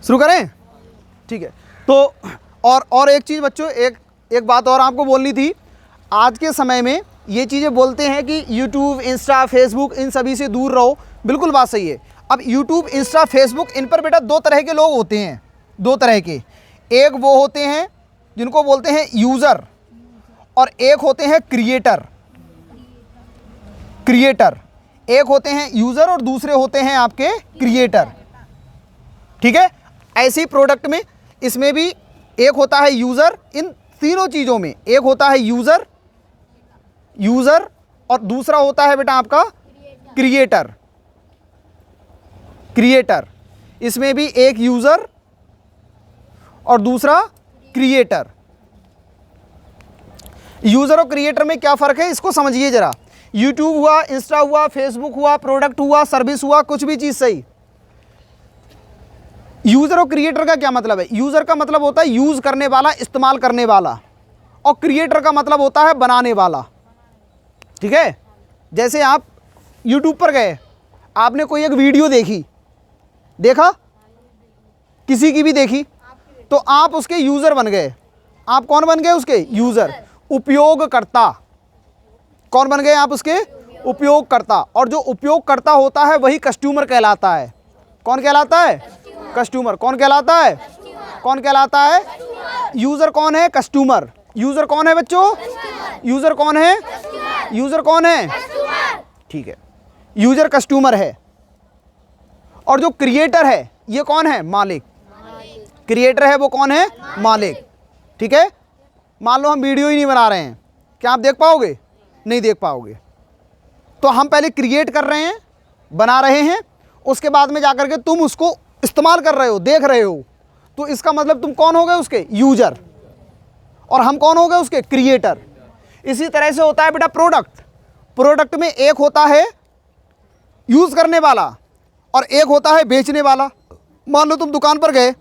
शुरू करें? ठीक है। तो और एक चीज़ बच्चों, एक बात और आपको बोलनी थी। आज के समय में ये चीज़ें बोलते हैं कि यूट्यूब, इंस्टा, फेसबुक, इन सभी से दूर रहो। बिल्कुल बात सही है। अब यूट्यूब, इंस्टा, फेसबुक, इन पर बेटा दो तरह के लोग होते हैं, दो तरह के। एक वो होते हैं जिनको बोलते हैं यूज़र, और एक होते हैं क्रिएटर। एक होते हैं यूज़र और दूसरे होते हैं आपके क्रिएटर। ठीक है? ऐसे ही प्रोडक्ट में, इसमें भी एक होता है यूज़र, इन तीनों चीज़ों में एक होता है यूज़र, यूज़र और दूसरा होता है बेटा आपका क्रिएटर। क्रिएटर, इसमें भी एक यूज़र और दूसरा क्रिएटर। यूज़र और क्रिएटर में क्या फ़र्क है इसको समझिए ज़रा। यूट्यूब हुआ, इंस्टा हुआ, फेसबुक हुआ, प्रोडक्ट हुआ, सर्विस हुआ, कुछ भी चीज़ सही। यूज़र और क्रिएटर का क्या मतलब है? यूज़र का मतलब होता है यूज़ करने वाला, इस्तेमाल करने वाला, और क्रिएटर का मतलब होता है बनाने वाला। ठीक है, जैसे आप यूट्यूब पर गए, आपने कोई एक वीडियो देखी, देखा, किसी की भी देखी, तो आप उसके यूज़र बन गए। आप कौन बन गए? उसके यूज़र, उपयोगकर्ता। कौन बन गए आप? उसके उपयोगकर्ता। और जो उपयोगकर्ता होता है वही कस्टमर कहलाता है। कौन कहलाता है? कस्टमर। कौन कहलाता है? कौन कहलाता है? यूज़र कौन है? कस्टमर। यूज़र कौन है बच्चों? यूज़र कौन है? यूज़र कौन है? ठीक है, यूज़र कस्टमर है। और जो क्रिएटर है ये कौन है? मालिक। क्रिएटर है वो कौन है? मालिक। ठीक है, मान लो हम वीडियो ही नहीं बना रहे हैं, क्या आप देख पाओगे? नहीं देख पाओगे। तो हम पहले क्रिएट कर रहे हैं, बना रहे हैं, उसके बाद में जाकर के तुम उसको इस्तेमाल कर रहे हो, देख रहे हो, तो इसका मतलब तुम कौन हो गए? उसके यूज़र। और हम कौन हो गए? उसके क्रिएटर। इसी तरह से होता है बेटा प्रोडक्ट। प्रोडक्ट में एक होता है यूज़ करने वाला और एक होता है बेचने वाला। मान लो तुम दुकान पर गए,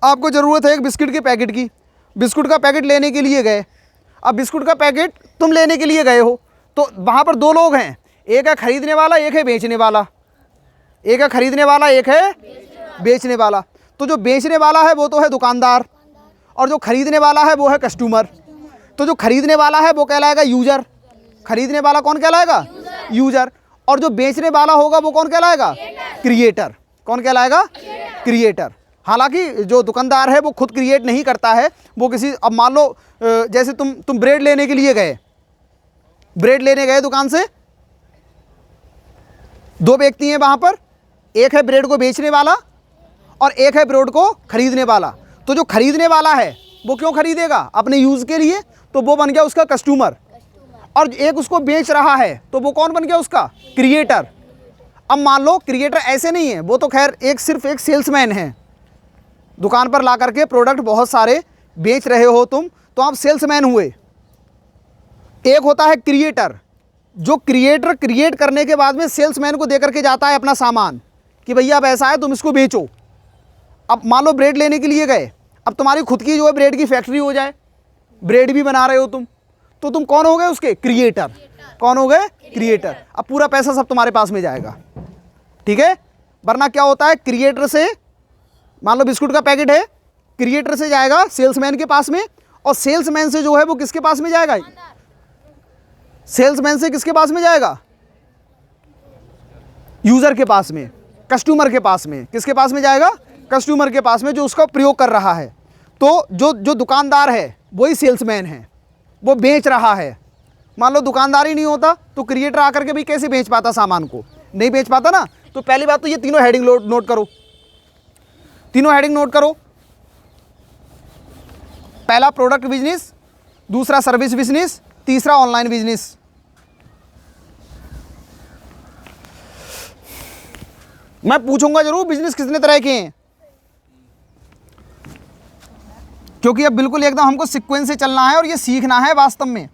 आपको ज़रूरत है एक बिस्किट के पैकेट की, बिस्कुट का पैकेट लेने के लिए गए। अब बिस्कुट का पैकेट तुम लेने के लिए गए हो, तो वहाँ पर दो लोग हैं, एक है खरीदने वाला, एक है बेचने वाला। एक है खरीदने वाला, एक है बेचने वाला। तो जो बेचने वाला है वो तो है दुकानदार, और जो खरीदने वाला है वो है कस्टमर। तो जो खरीदने वाला है वो कहलाएगा यूज़र। खरीदने वाला कौन कहलाएगा? यूज़र। और जो बेचने वाला होगा वो कौन कहलाएगा? क्रिएटर। कौन कहलाएगा? क्रिएटर। हालांकि जो दुकानदार है वो खुद क्रिएट नहीं करता है, वो किसी, अब मान लो जैसे तुम ब्रेड लेने के लिए गए, ब्रेड लेने गए दुकान से, दो व्यक्ति हैं वहाँ पर, एक है ब्रेड को बेचने वाला और एक है ब्रेड को खरीदने वाला। तो जो खरीदने वाला है वो क्यों खरीदेगा? अपने यूज़ के लिए, तो वो बन गया उसका कस्टमर। और एक उसको बेच रहा है तो वो कौन बन गया? उसका क्रिएटर। अब मान लो क्रिएटर ऐसे नहीं है, वो तो खैर सिर्फ एक सेल्समैन है। दुकान पर ला करके प्रोडक्ट बहुत सारे बेच रहे हो तुम, तो आप सेल्समैन हुए। एक होता है क्रिएटर, जो क्रिएटर क्रिएट करने के बाद में सेल्समैन को दे करके जाता है अपना सामान कि भैया अब ऐसा है तुम इसको बेचो। अब मान लो ब्रेड लेने के लिए गए, अब तुम्हारी खुद की जो है ब्रेड की फैक्ट्री हो जाए, ब्रेड भी बना रहे हो तुम, तो तुम कौन हो गए? उसके क्रिएटर। कौन हो गए? क्रिएटर। अब पूरा पैसा सब तुम्हारे पास में जाएगा। ठीक है, वरना क्या होता है, क्रिएटर से, मान लो बिस्कुट का पैकेट है, क्रिएटर से जाएगा सेल्समैन के पास में, और सेल्समैन से जो है वो किसके पास में जाएगा? सेल्समैन से किसके पास में जाएगा? यूज़र के पास में, कस्टमर के पास में। किसके पास में जाएगा? कस्टमर के पास में, जो उसका प्रयोग कर रहा है। तो जो दुकानदार है वही सेल्समैन है, वो बेच रहा है। मान लो दुकानदार ही नहीं होता तो क्रिएटर आकर के भी कैसे बेच पाता सामान को? नहीं बेच पाता ना। तो पहली बात तो ये तीनों हेडिंग नोट करो, तीनों हेडिंग नोट करो। पहला प्रोडक्ट बिजनेस, दूसरा सर्विस बिजनेस, तीसरा ऑनलाइन बिजनेस। मैं पूछूंगा जरूर बिजनेस कितने तरह के हैं, क्योंकि अब बिल्कुल एकदम हमको सीक्वेंस से चलना है और ये सीखना है वास्तव में।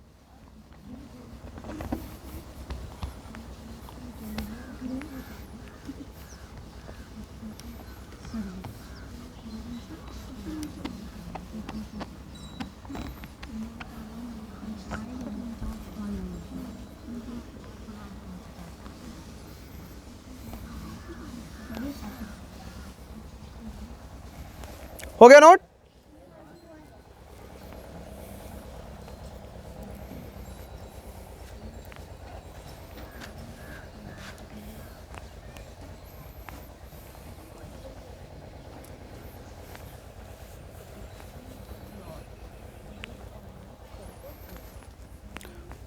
हो गया नोट?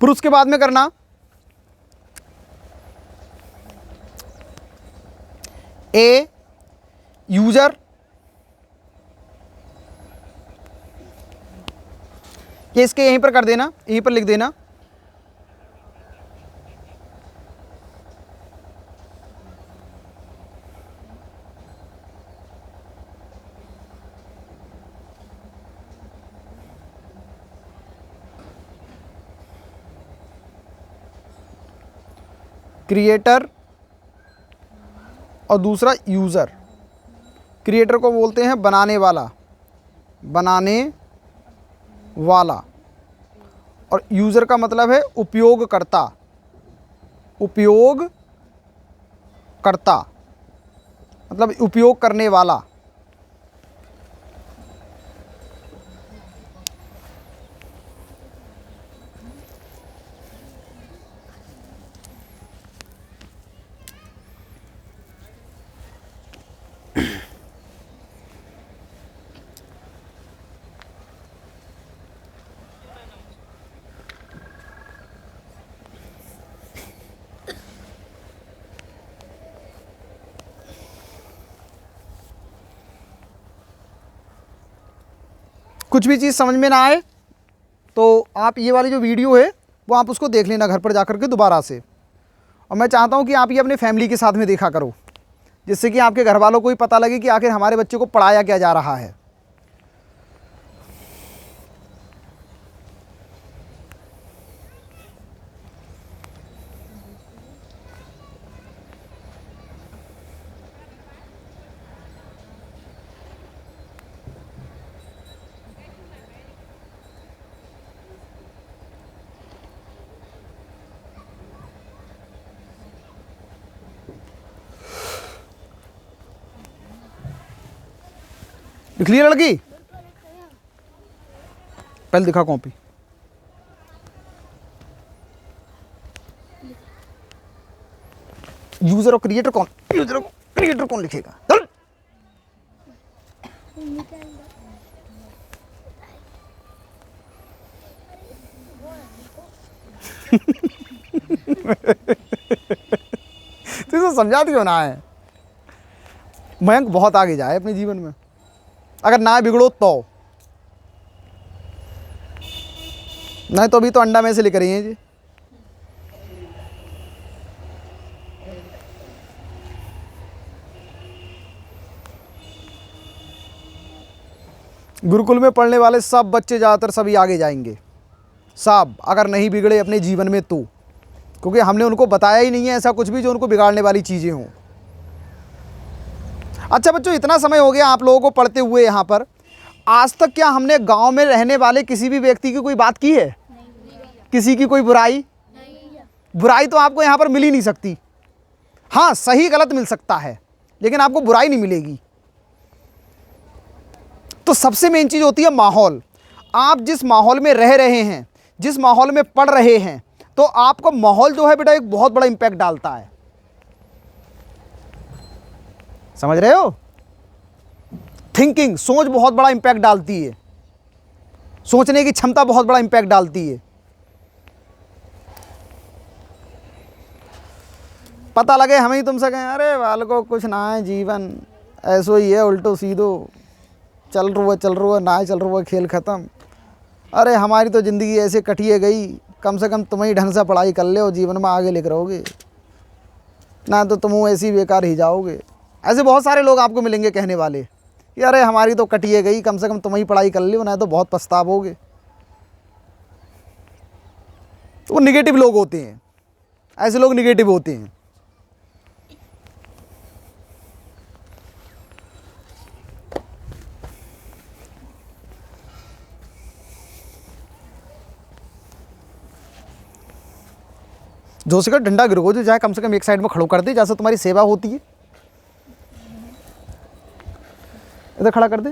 फिर उसके बाद में करना ए यूजर, ये इसके यहीं पर कर देना, यहीं पर लिख देना। क्रिएटर और दूसरा यूज़र। क्रिएटर को बोलते हैं बनाने वाला, बनाने वाला, और यूज़र का मतलब है उपयोगकर्ता, उपयोगकर्ता मतलब उपयोग करने वाला। कुछ भी चीज़ समझ में ना आए तो आप ये वाली जो वीडियो है वो आप उसको देख लेना घर पर जाकर के दोबारा से। और मैं चाहता हूँ कि आप ये अपने फैमिली के साथ में देखा करो, जिससे कि आपके घर वालों को भी पता लगे कि आखिर हमारे बच्चे को पढ़ाया क्या जा रहा है। लिख लिया लड़की? पहले दिखा कॉपी। यूजर और क्रिएटर कौन, यूजर और क्रिएटर कौन लिखेगा? चल। तो इसे समझा क्यों ना है? मयंक बहुत आगे जाए अपने जीवन में, अगर ना बिगड़ो तो। नहीं तो अभी तो अंडा में से लिख रही हैं जी। गुरुकुल में पढ़ने वाले सब बच्चे ज़्यादातर सभी आगे जाएंगे, सब, अगर नहीं बिगड़े अपने जीवन में तो, क्योंकि हमने उनको बताया ही नहीं है ऐसा कुछ भी जो उनको बिगाड़ने वाली चीज़ें हों। अच्छा बच्चों, इतना समय हो गया आप लोगों को पढ़ते हुए यहाँ पर, आज तक क्या हमने गांव में रहने वाले किसी भी व्यक्ति की कोई बात की है? किसी की कोई बुराई? बुराई तो आपको यहाँ पर मिल ही नहीं सकती। हाँ, सही गलत मिल सकता है, लेकिन आपको बुराई नहीं मिलेगी। तो सबसे मेन चीज़ होती है माहौल। आप जिस माहौल में रह रहे हैं, जिस माहौल में पढ़ रहे हैं, तो आपको माहौल जो है बेटा एक बहुत बड़ा इम्पैक्ट डालता है। समझ रहे हो? थिंकिंग, सोच बहुत बड़ा इम्पैक्ट डालती है, सोचने की क्षमता बहुत बड़ा इम्पैक्ट डालती है। पता लगे हमें ही तुमसे कहें अरे वाल को कुछ ना है, जीवन ऐसो ही है, उल्टो सीधो चल रो ना चल रो खेल ख़त्म। अरे हमारी तो ज़िंदगी ऐसे कटिए गई, कम से कम तुम ही ढंग से पढ़ाई कर ले और जीवन में आगे लिख रहोगे, ना तो तुम ऐसी बेकार ही जाओगे। ऐसे बहुत सारे लोग आपको मिलेंगे कहने वाले कि अरे हमारी तो कटिए गई, कम से कम तुम ही पढ़ाई कर लो, ना तो बहुत पछताओगे। तो वो निगेटिव लोग होते हैं, ऐसे लोग निगेटिव होते हैं। जोशी का डंडा गिरो जो जाए कम से कम एक साइड में खड़ो कर दे, जैसे तुम्हारी सेवा होती है। इधर खड़ा कर दे।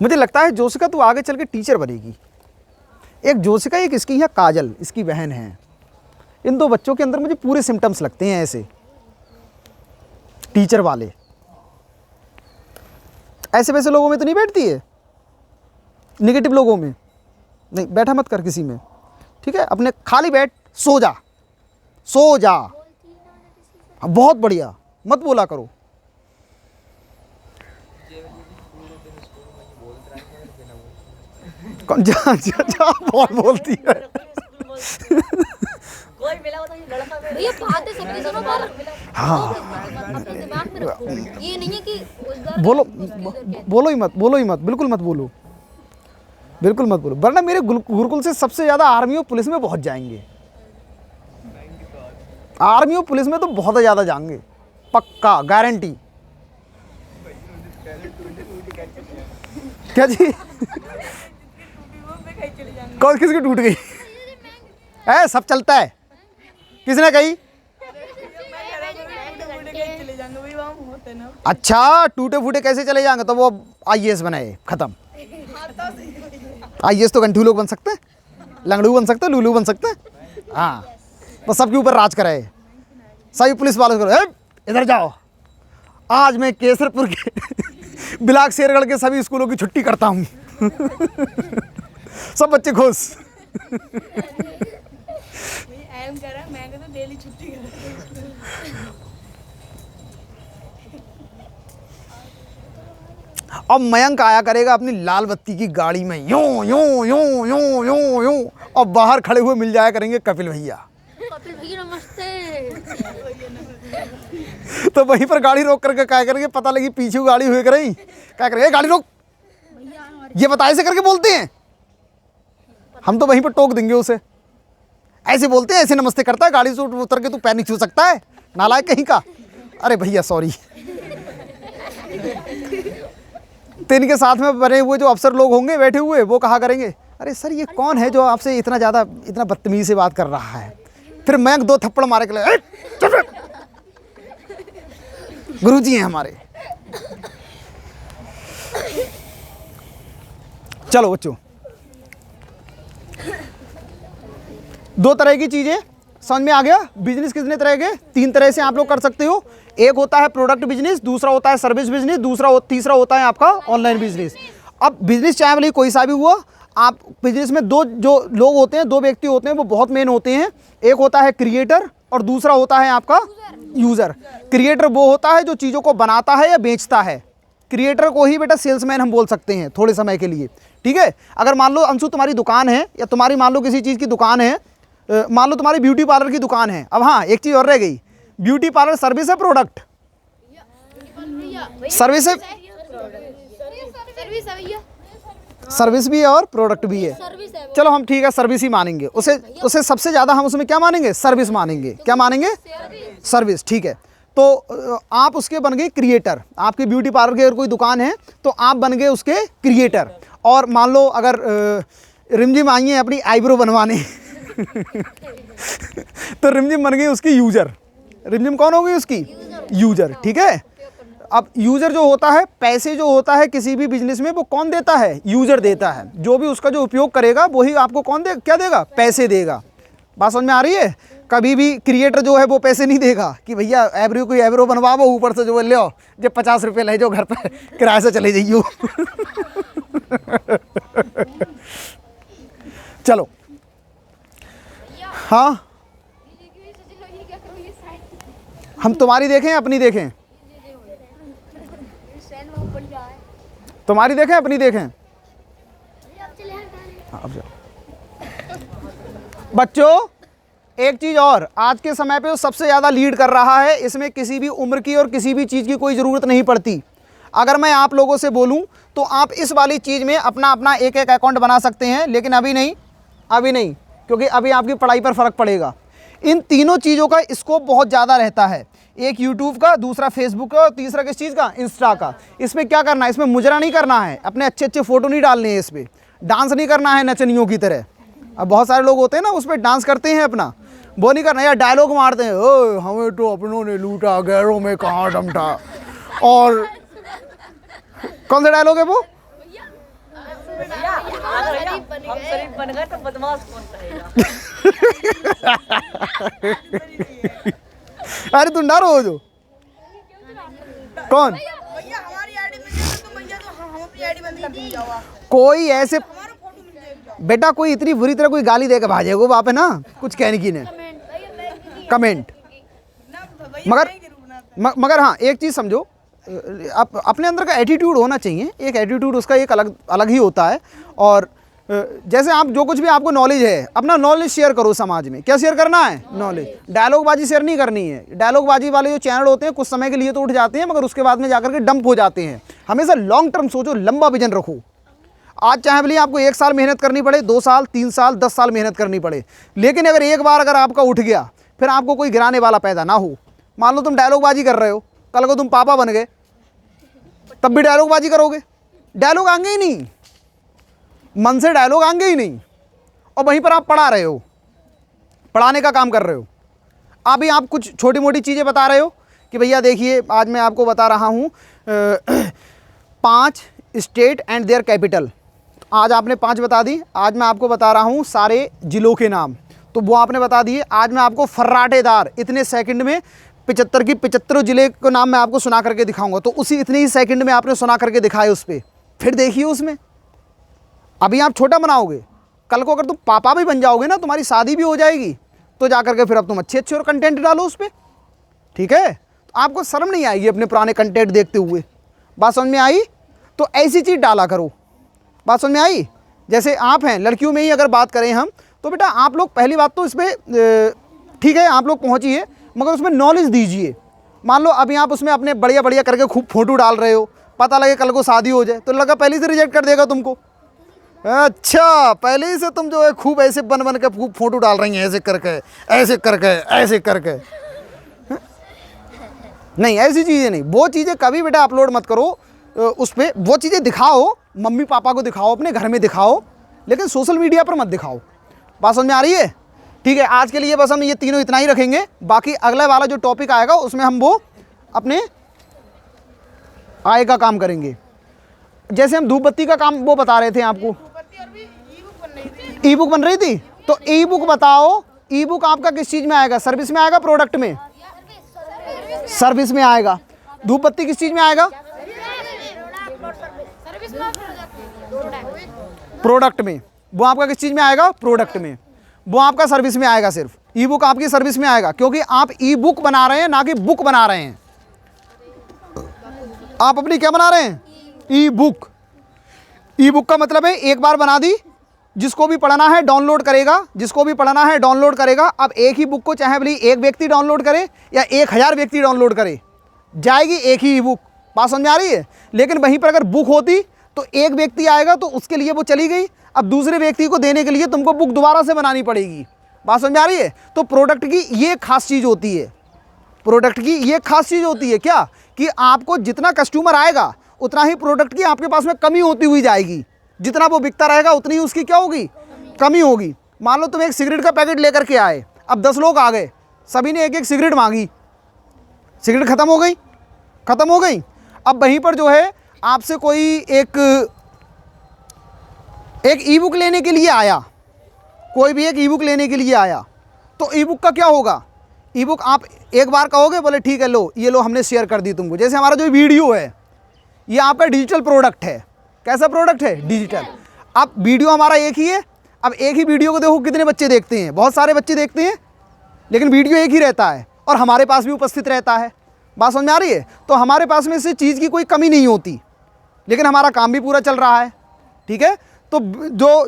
मुझे लगता है जोशिका तू आगे चल के टीचर बनेगी। एक जोशिका, एक इसकी है काजल, इसकी बहन है। इन दो बच्चों के अंदर मुझे पूरे सिम्टम्स लगते हैं ऐसे टीचर वाले। ऐसे वैसे लोगों में तो नहीं बैठती है, निगेटिव लोगों में नहीं बैठा मत कर किसी में, ठीक है? अपने खाली बैठ, सो जा, सो जा। बहुत बढ़िया, मत बोला करो। कौन जा जा जा बहुत बोलती है। कोई मिला हो तो ये लड़का मेरे भैया बातें सबकी सुनो पर हाँ अपने दिमाग में रखो। ये नहीं है कि उस दर बोलो, बोलो ही मत, बोलो ही मत, बिल्कुल मत बोलो, बिल्कुल मत बोलो, वरना मेरे गुरुकुल से सबसे ज़्यादा आर्मी और पुलिस में पहुंच जाएंगे। आर्मी और पुलिस में तो बहुत ज़्यादा जाएंगे, पक्का गारंटी। क्या जी? कौन किसकी टूट गई? है सब चलता है, किसने कही? अच्छा टूटे फूटे कैसे चले जाएंगे? तो वो आईएएस बनाए, खत्म। आईएएस तो गंठू लोग बन सकते हैं, लंगड़ू बन सकते हैं, लूलू बन सकते हैं। हाँ तो सबके ऊपर राज कराए, सभी पुलिस वालों को इधर जाओ, आज मैं केसरपुर के बिलाक शेरगढ़ के सभी स्कूलों की छुट्टी करता हूँ। सब बच्चे खुश। एम कर रहा मैं तो डेली छुट्टी कर अब मयंक आया करेगा अपनी लाल बत्ती की गाड़ी में, यूं यूं यूं यूं यूं यूं, और बाहर खड़े हुए मिल जाया करेंगे कपिल भैया। कपिल भैया नमस्ते। तो वहीं पर गाड़ी रोक करके क्या करेंगे, पता लगी पीछे गाड़ी हुई करें, क्या करेंगे, गाड़ी रोक, ये बताए से करके बोलते हैं। हम तो वहीं पर टोक देंगे उसे, ऐसे बोलते हैं, ऐसे नमस्ते करता है, गाड़ी से उतर के तू पैर नहीं छू सकता है, नालायक कहीं का। अरे भैया सॉरी। तो इनके साथ में बने हुए जो अफसर लोग होंगे बैठे हुए, वो कहा करेंगे, अरे सर ये कौन है जो आपसे इतना ज़्यादा इतना बदतमीजी से बात कर रहा है। फिर मैं 2 थप्पड़ मारे के लिए, गुरुजी हैं हमारे। चलो बच्चों, 2 तरह की चीज़ें समझ में आ गया। बिजनेस कितने तरह के? 3 तरह से आप लोग कर सकते हो। एक होता है प्रोडक्ट बिजनेस, दूसरा होता है सर्विस बिजनेस, तीसरा होता है आपका ऑनलाइन बिजनेस। अब बिजनेस चाहे भले कोई सा भी हुआ, आप बिजनेस में 2 जो लोग होते हैं, 2 व्यक्ति होते हैं, वो बहुत मेन होते हैं। एक होता है क्रिएटर और दूसरा होता है आपका यूज़र। क्रिएटर वो होता है जो चीज़ों को बनाता है या बेचता है। क्रिएटर को ही बेटा सेल्समैन हम बोल सकते हैं थोड़े समय के लिए, ठीक है। अगर मान लो अंशु तुम्हारी दुकान है, या तुम्हारी मान लो किसी चीज़ की दुकान है, मान लो तुम्हारी ब्यूटी पार्लर की दुकान है। अब हाँ एक चीज़ और रह गई, ब्यूटी पार्लर सर्विस है प्रोडक्ट? सर्विस है, सर्विस भी है और प्रोडक्ट भी है। चलो हम ठीक है सर्विस ही मानेंगे उसे, उसे सबसे ज़्यादा हम उसमें क्या मानेंगे? सर्विस मानेंगे। क्या मानेंगे? सर्विस, ठीक है। तो आप उसके बन गए क्रिएटर। आपकी ब्यूटी पार्लर की अगर कोई दुकान है तो आप बन गए उसके क्रिएटर। और मान लो अगर रिमझिम आई है अपनी आईब्रो बनवाने तो रिमझिम बन गई उसकी यूज़र। रिमझिम कौन हो गई उसकी? यूज़र, ठीक है। अब यूज़र जो होता है, पैसे जो होता है किसी भी बिजनेस में, वो कौन देता है? यूज़र देता है। जो भी उसका जो उपयोग करेगा वही आपको कौन दे, क्या देगा? पैसे देगा। बात समझ में आ रही है? कभी भी क्रिएटर जो है वो पैसे नहीं देगा कि भैया एब्रो कोई एब्रो बनवाओ, ऊपर से जो ले आओ, जब 50 रुपये ले जाओ घर पर किराए से चले जाइयो। चलो हाँ, हम तुम्हारी देखें अपनी देखें? तुम्हारी देखें अपनी देखें? अब जाओ बच्चों। एक चीज़ और, आज के समय पे वो सबसे ज़्यादा लीड कर रहा है। इसमें किसी भी उम्र की और किसी भी चीज़ की कोई ज़रूरत नहीं पड़ती। अगर मैं आप लोगों से बोलूं तो आप इस वाली चीज़ में अपना अपना एक एक अकाउंट बना सकते हैं, लेकिन अभी नहीं, अभी नहीं, क्योंकि अभी आपकी पढ़ाई पर फ़र्क पड़ेगा। इन तीनों चीज़ों का स्कोप बहुत ज़्यादा रहता है। एक यूट्यूब का, दूसरा फेसबुक का, और तीसरा किस चीज़ का? इंस्टा का। इसमें क्या करना है? इसमें मुजरा नहीं करना है, अपने अच्छे अच्छे फ़ोटो नहीं डालने हैं, इस पर डांस नहीं करना है नचनियों की तरह। अब बहुत सारे लोग होते हैं ना उस पर डांस करते हैं अपना, वो नहीं करना। या डायलॉग मारते हैं, ओ हमें तो अपनों ने लूटा, गैरों में कहाँ दम था। और कौन सा डायलॉग है वो? हम शरीफ बन गए तो बदमाश कौन कहेगा? अरे तुम डरो हो जो कौन? भैया हमारी आईडी में तो भैया तो हम अपनी आईडी बंद कर देंगे। जाओ कोई ऐसे हमारा फोटो मिल जाएगा। बेटा, कोई इतनी बुरी तरह कोई गाली देकर भाजेगा वहाँ पे ना, कुछ कहने की नहीं। कमेंट। ना भैया मगर नहीं जरूर ना। मगर हाँ एक चीज़ समझो, आप अपने अंदर का एटीट्यूड होना चाहिए, एक एटीट्यूड उसका एक अलग अलग ही होता है। और जैसे आप जो कुछ भी आपको नॉलेज है, अपना नॉलेज शेयर करो समाज में। क्या शेयर करना है? नॉलेज। डायलॉगबाजी शेयर नहीं करनी है। डायलॉगबाजी वाले जो चैनल होते हैं कुछ समय के लिए तो उठ जाते हैं, मगर उसके बाद में जाकर के डंप हो जाते हैं। हमेशा लॉन्ग टर्म सोचो, लंबा विजन रखो। आज चाहे भले आपको 1 साल मेहनत करनी पड़े, 2 साल, 3 साल, 10 साल मेहनत करनी पड़े, लेकिन अगर एक बार अगर आपका उठ गया, फिर आपको कोई गिराने वाला पैदा ना हो। मान लो तुम डायलॉगबाजी कर रहे हो, कल को तुम पापा बन गए, तब भी डायलॉगबाजी करोगे? डायलॉग आएंगे ही नहीं, मन से डायलॉग आएंगे ही नहीं। और वहीं पर आप पढ़ा रहे हो, पढ़ाने का काम कर रहे हो। अभी आप कुछ छोटी मोटी चीज़ें बता रहे हो कि भैया देखिए आज मैं आपको बता रहा हूँ 5 स्टेट एंड देयर कैपिटल। आज आपने 5 बता दी। आज मैं आपको बता रहा हूँ सारे ज़िलों के नाम, तो वो आपने बता दिए। आज मैं आपको फर्राटेदार इतने सेकंड में 75 की 75 ज़िले को नाम मैं आपको सुना करके दिखाऊंगा, तो उसी इतने ही सेकंड में आपने सुना करके दिखाए उस पर। फिर देखिए उसमें अभी आप छोटा बनाओगे, कल को अगर तुम पापा भी बन जाओगे ना, तुम्हारी शादी भी हो जाएगी, तो जाकर के फिर अब तुम अच्छे अच्छे और कंटेंट डालो उस पर। ठीक है, तो आपको शर्म नहीं आएगी अपने पुराने कंटेंट देखते हुए। बात समझ में आई? तो ऐसी चीज़ डाला करो। बात समझ में आई? जैसे आप हैं, लड़कियों में ही अगर बात करें हम, तो बेटा आप लोग पहली बात तो इस पर ठीक है आप लोग पहुँचिए, मगर उसमें नॉलेज दीजिए। मान लो अभी आप उसमें अपने बढ़िया बढ़िया करके खूब फ़ोटो डाल रहे हो, पता लगे कल को शादी हो जाए तो लगा पहले से रिजेक्ट कर देगा तुमको। अच्छा, पहले ही से तुम जो है खूब ऐसे बन बन के खूब फ़ोटो डाल रही हैं, ऐसे करके ऐसे करके ऐसे करके। नहीं, ऐसी चीज़ें नहीं, वो चीज़ें कभी बेटा अपलोड मत करो उस पर। वो चीज़ें दिखाओ, मम्मी पापा को दिखाओ, अपने घर में दिखाओ, लेकिन सोशल मीडिया पर मत दिखाओ। बात समझ में आ रही है? ठीक है, आज के लिए बस हम ये तीनों इतना ही रखेंगे। बाकी अगला वाला जो टॉपिक आएगा उसमें हम वो अपने आय का काम करेंगे। जैसे हम धूप बत्ती का काम वो बता रहे थे आपको, ई बुक बन रही थी, तो ई बुक बताओ, ई बुक आपका किस चीज़ में आएगा? सर्विस में आएगा, प्रोडक्ट में? सर्विस में आएगा। धूप बत्ती किस चीज़ में आएगा? प्रोडक्ट में। वो आपका किस चीज़ में आएगा? प्रोडक्ट में। वो आपका सर्विस में आएगा। सिर्फ ई बुक आपकी सर्विस में आएगा, क्योंकि आप ई बुक बना रहे हैं, ना कि बुक बना रहे हैं। आप अपनी क्या बना रहे हैं? ई बुक। ई बुक का मतलब है एक बार बना दी, जिसको भी पढ़ना है डाउनलोड करेगा, जिसको भी पढ़ना है डाउनलोड करेगा। अब एक ही बुक को चाहे भले एक व्यक्ति डाउनलोड करे या 1000 व्यक्ति डाउनलोड करे, जाएगी एक ही ई बुक। बात समझ में आ रही है? लेकिन वहीं पर अगर बुक होती तो एक व्यक्ति आएगा तो उसके लिए वो चली गई, अब दूसरे व्यक्ति को देने के लिए तुमको बुक दोबारा से बनानी पड़ेगी। बात समझ में आ रही है? तो प्रोडक्ट की ये खास चीज़ होती है, प्रोडक्ट की ये खास चीज़ होती है क्या, कि आपको जितना कस्टमर आएगा उतना ही प्रोडक्ट की आपके पास में कमी होती हुई जाएगी। जितना वो बिकता रहेगा उतनी ही उसकी क्या होगी? कमी होगी। मान लो तुम एक सिगरेट का पैकेट लेकर के आए, अब 10 लोग आ गए, सभी ने एक एक सिगरेट मांगी, सिगरेट ख़त्म हो गई, ख़त्म हो गई। अब वहीं पर जो है आपसे कोई एक ई बुक लेने के लिए आया, कोई भी एक ई बुक लेने के लिए आया, तो ई बुक का क्या होगा? ई बुक आप एक बार कहोगे, बोले ठीक है लो, ये लो हमने शेयर कर दी तुमको। जैसे हमारा जो वीडियो है ये आपका डिजिटल प्रोडक्ट है। कैसा प्रोडक्ट है? डिजिटल। अब वीडियो हमारा एक ही है, अब एक ही वीडियो को देखो कितने बच्चे देखते हैं, बहुत सारे बच्चे देखते हैं, लेकिन वीडियो एक ही रहता है और हमारे पास भी उपस्थित रहता है। बात समझ में आ रही है? तो हमारे पास में से चीज़ की कोई कमी नहीं होती, लेकिन हमारा काम भी पूरा चल रहा है। ठीक है, तो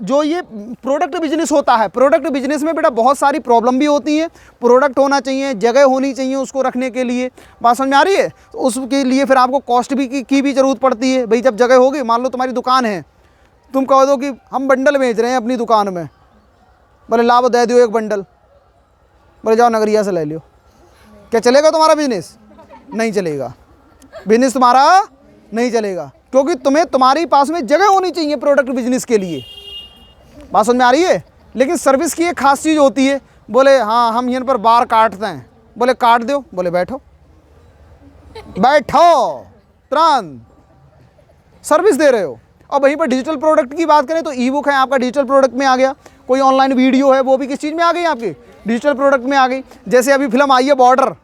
जो ये प्रोडक्ट बिजनेस होता है, प्रोडक्ट बिजनेस में बेटा बहुत सारी प्रॉब्लम भी होती हैं। प्रोडक्ट होना चाहिए, जगह होनी चाहिए उसको रखने के लिए। बात समझ में आ रही है? तो उसके लिए फिर आपको कॉस्ट भी की भी ज़रूरत पड़ती है। भाई जब जगह होगी, मान लो तुम्हारी दुकान है, तुम कह दो कि हम बंडल बेच रहे हैं अपनी दुकान में, बोले लाभ दे दो एक बंडल, बोले जाओ नगरिया से ले लो, क्या चलेगा तुम्हारा बिजनेस? नहीं चलेगा, बिजनेस तुम्हारा नहीं चलेगा, क्योंकि तुम्हें तुम्हारी पास में जगह होनी चाहिए प्रोडक्ट बिजनेस के लिए। बात समझ में आ रही है? लेकिन सर्विस की एक खास चीज़ होती है, बोले हाँ हम यहाँ पर बार काटते हैं, बोले काट दो, बोले बैठो बैठो, तुरंत सर्विस दे रहे हो। और वहीं पर डिजिटल प्रोडक्ट की बात करें तो ई बुक है आपका, डिजिटल प्रोडक्ट में आ गया। कोई ऑनलाइन वीडियो है, वो भी किस चीज़ में आ गई? आपकी डिजिटल प्रोडक्ट में आ गई। जैसे अभी फिल्म आई है बॉर्डर,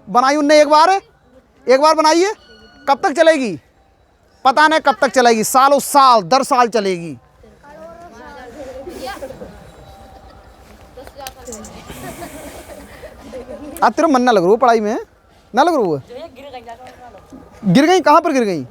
बनाई उनने एक बार बनाई है, कब तक चलेगी पता नहीं, कब तक चलेगी, सालों साल 10 साल चलेगी। अब तेरा मन ना लग रहा पढ़ाई में, ना लग रहा है? गिर गई, कहाँ पर गिर गई?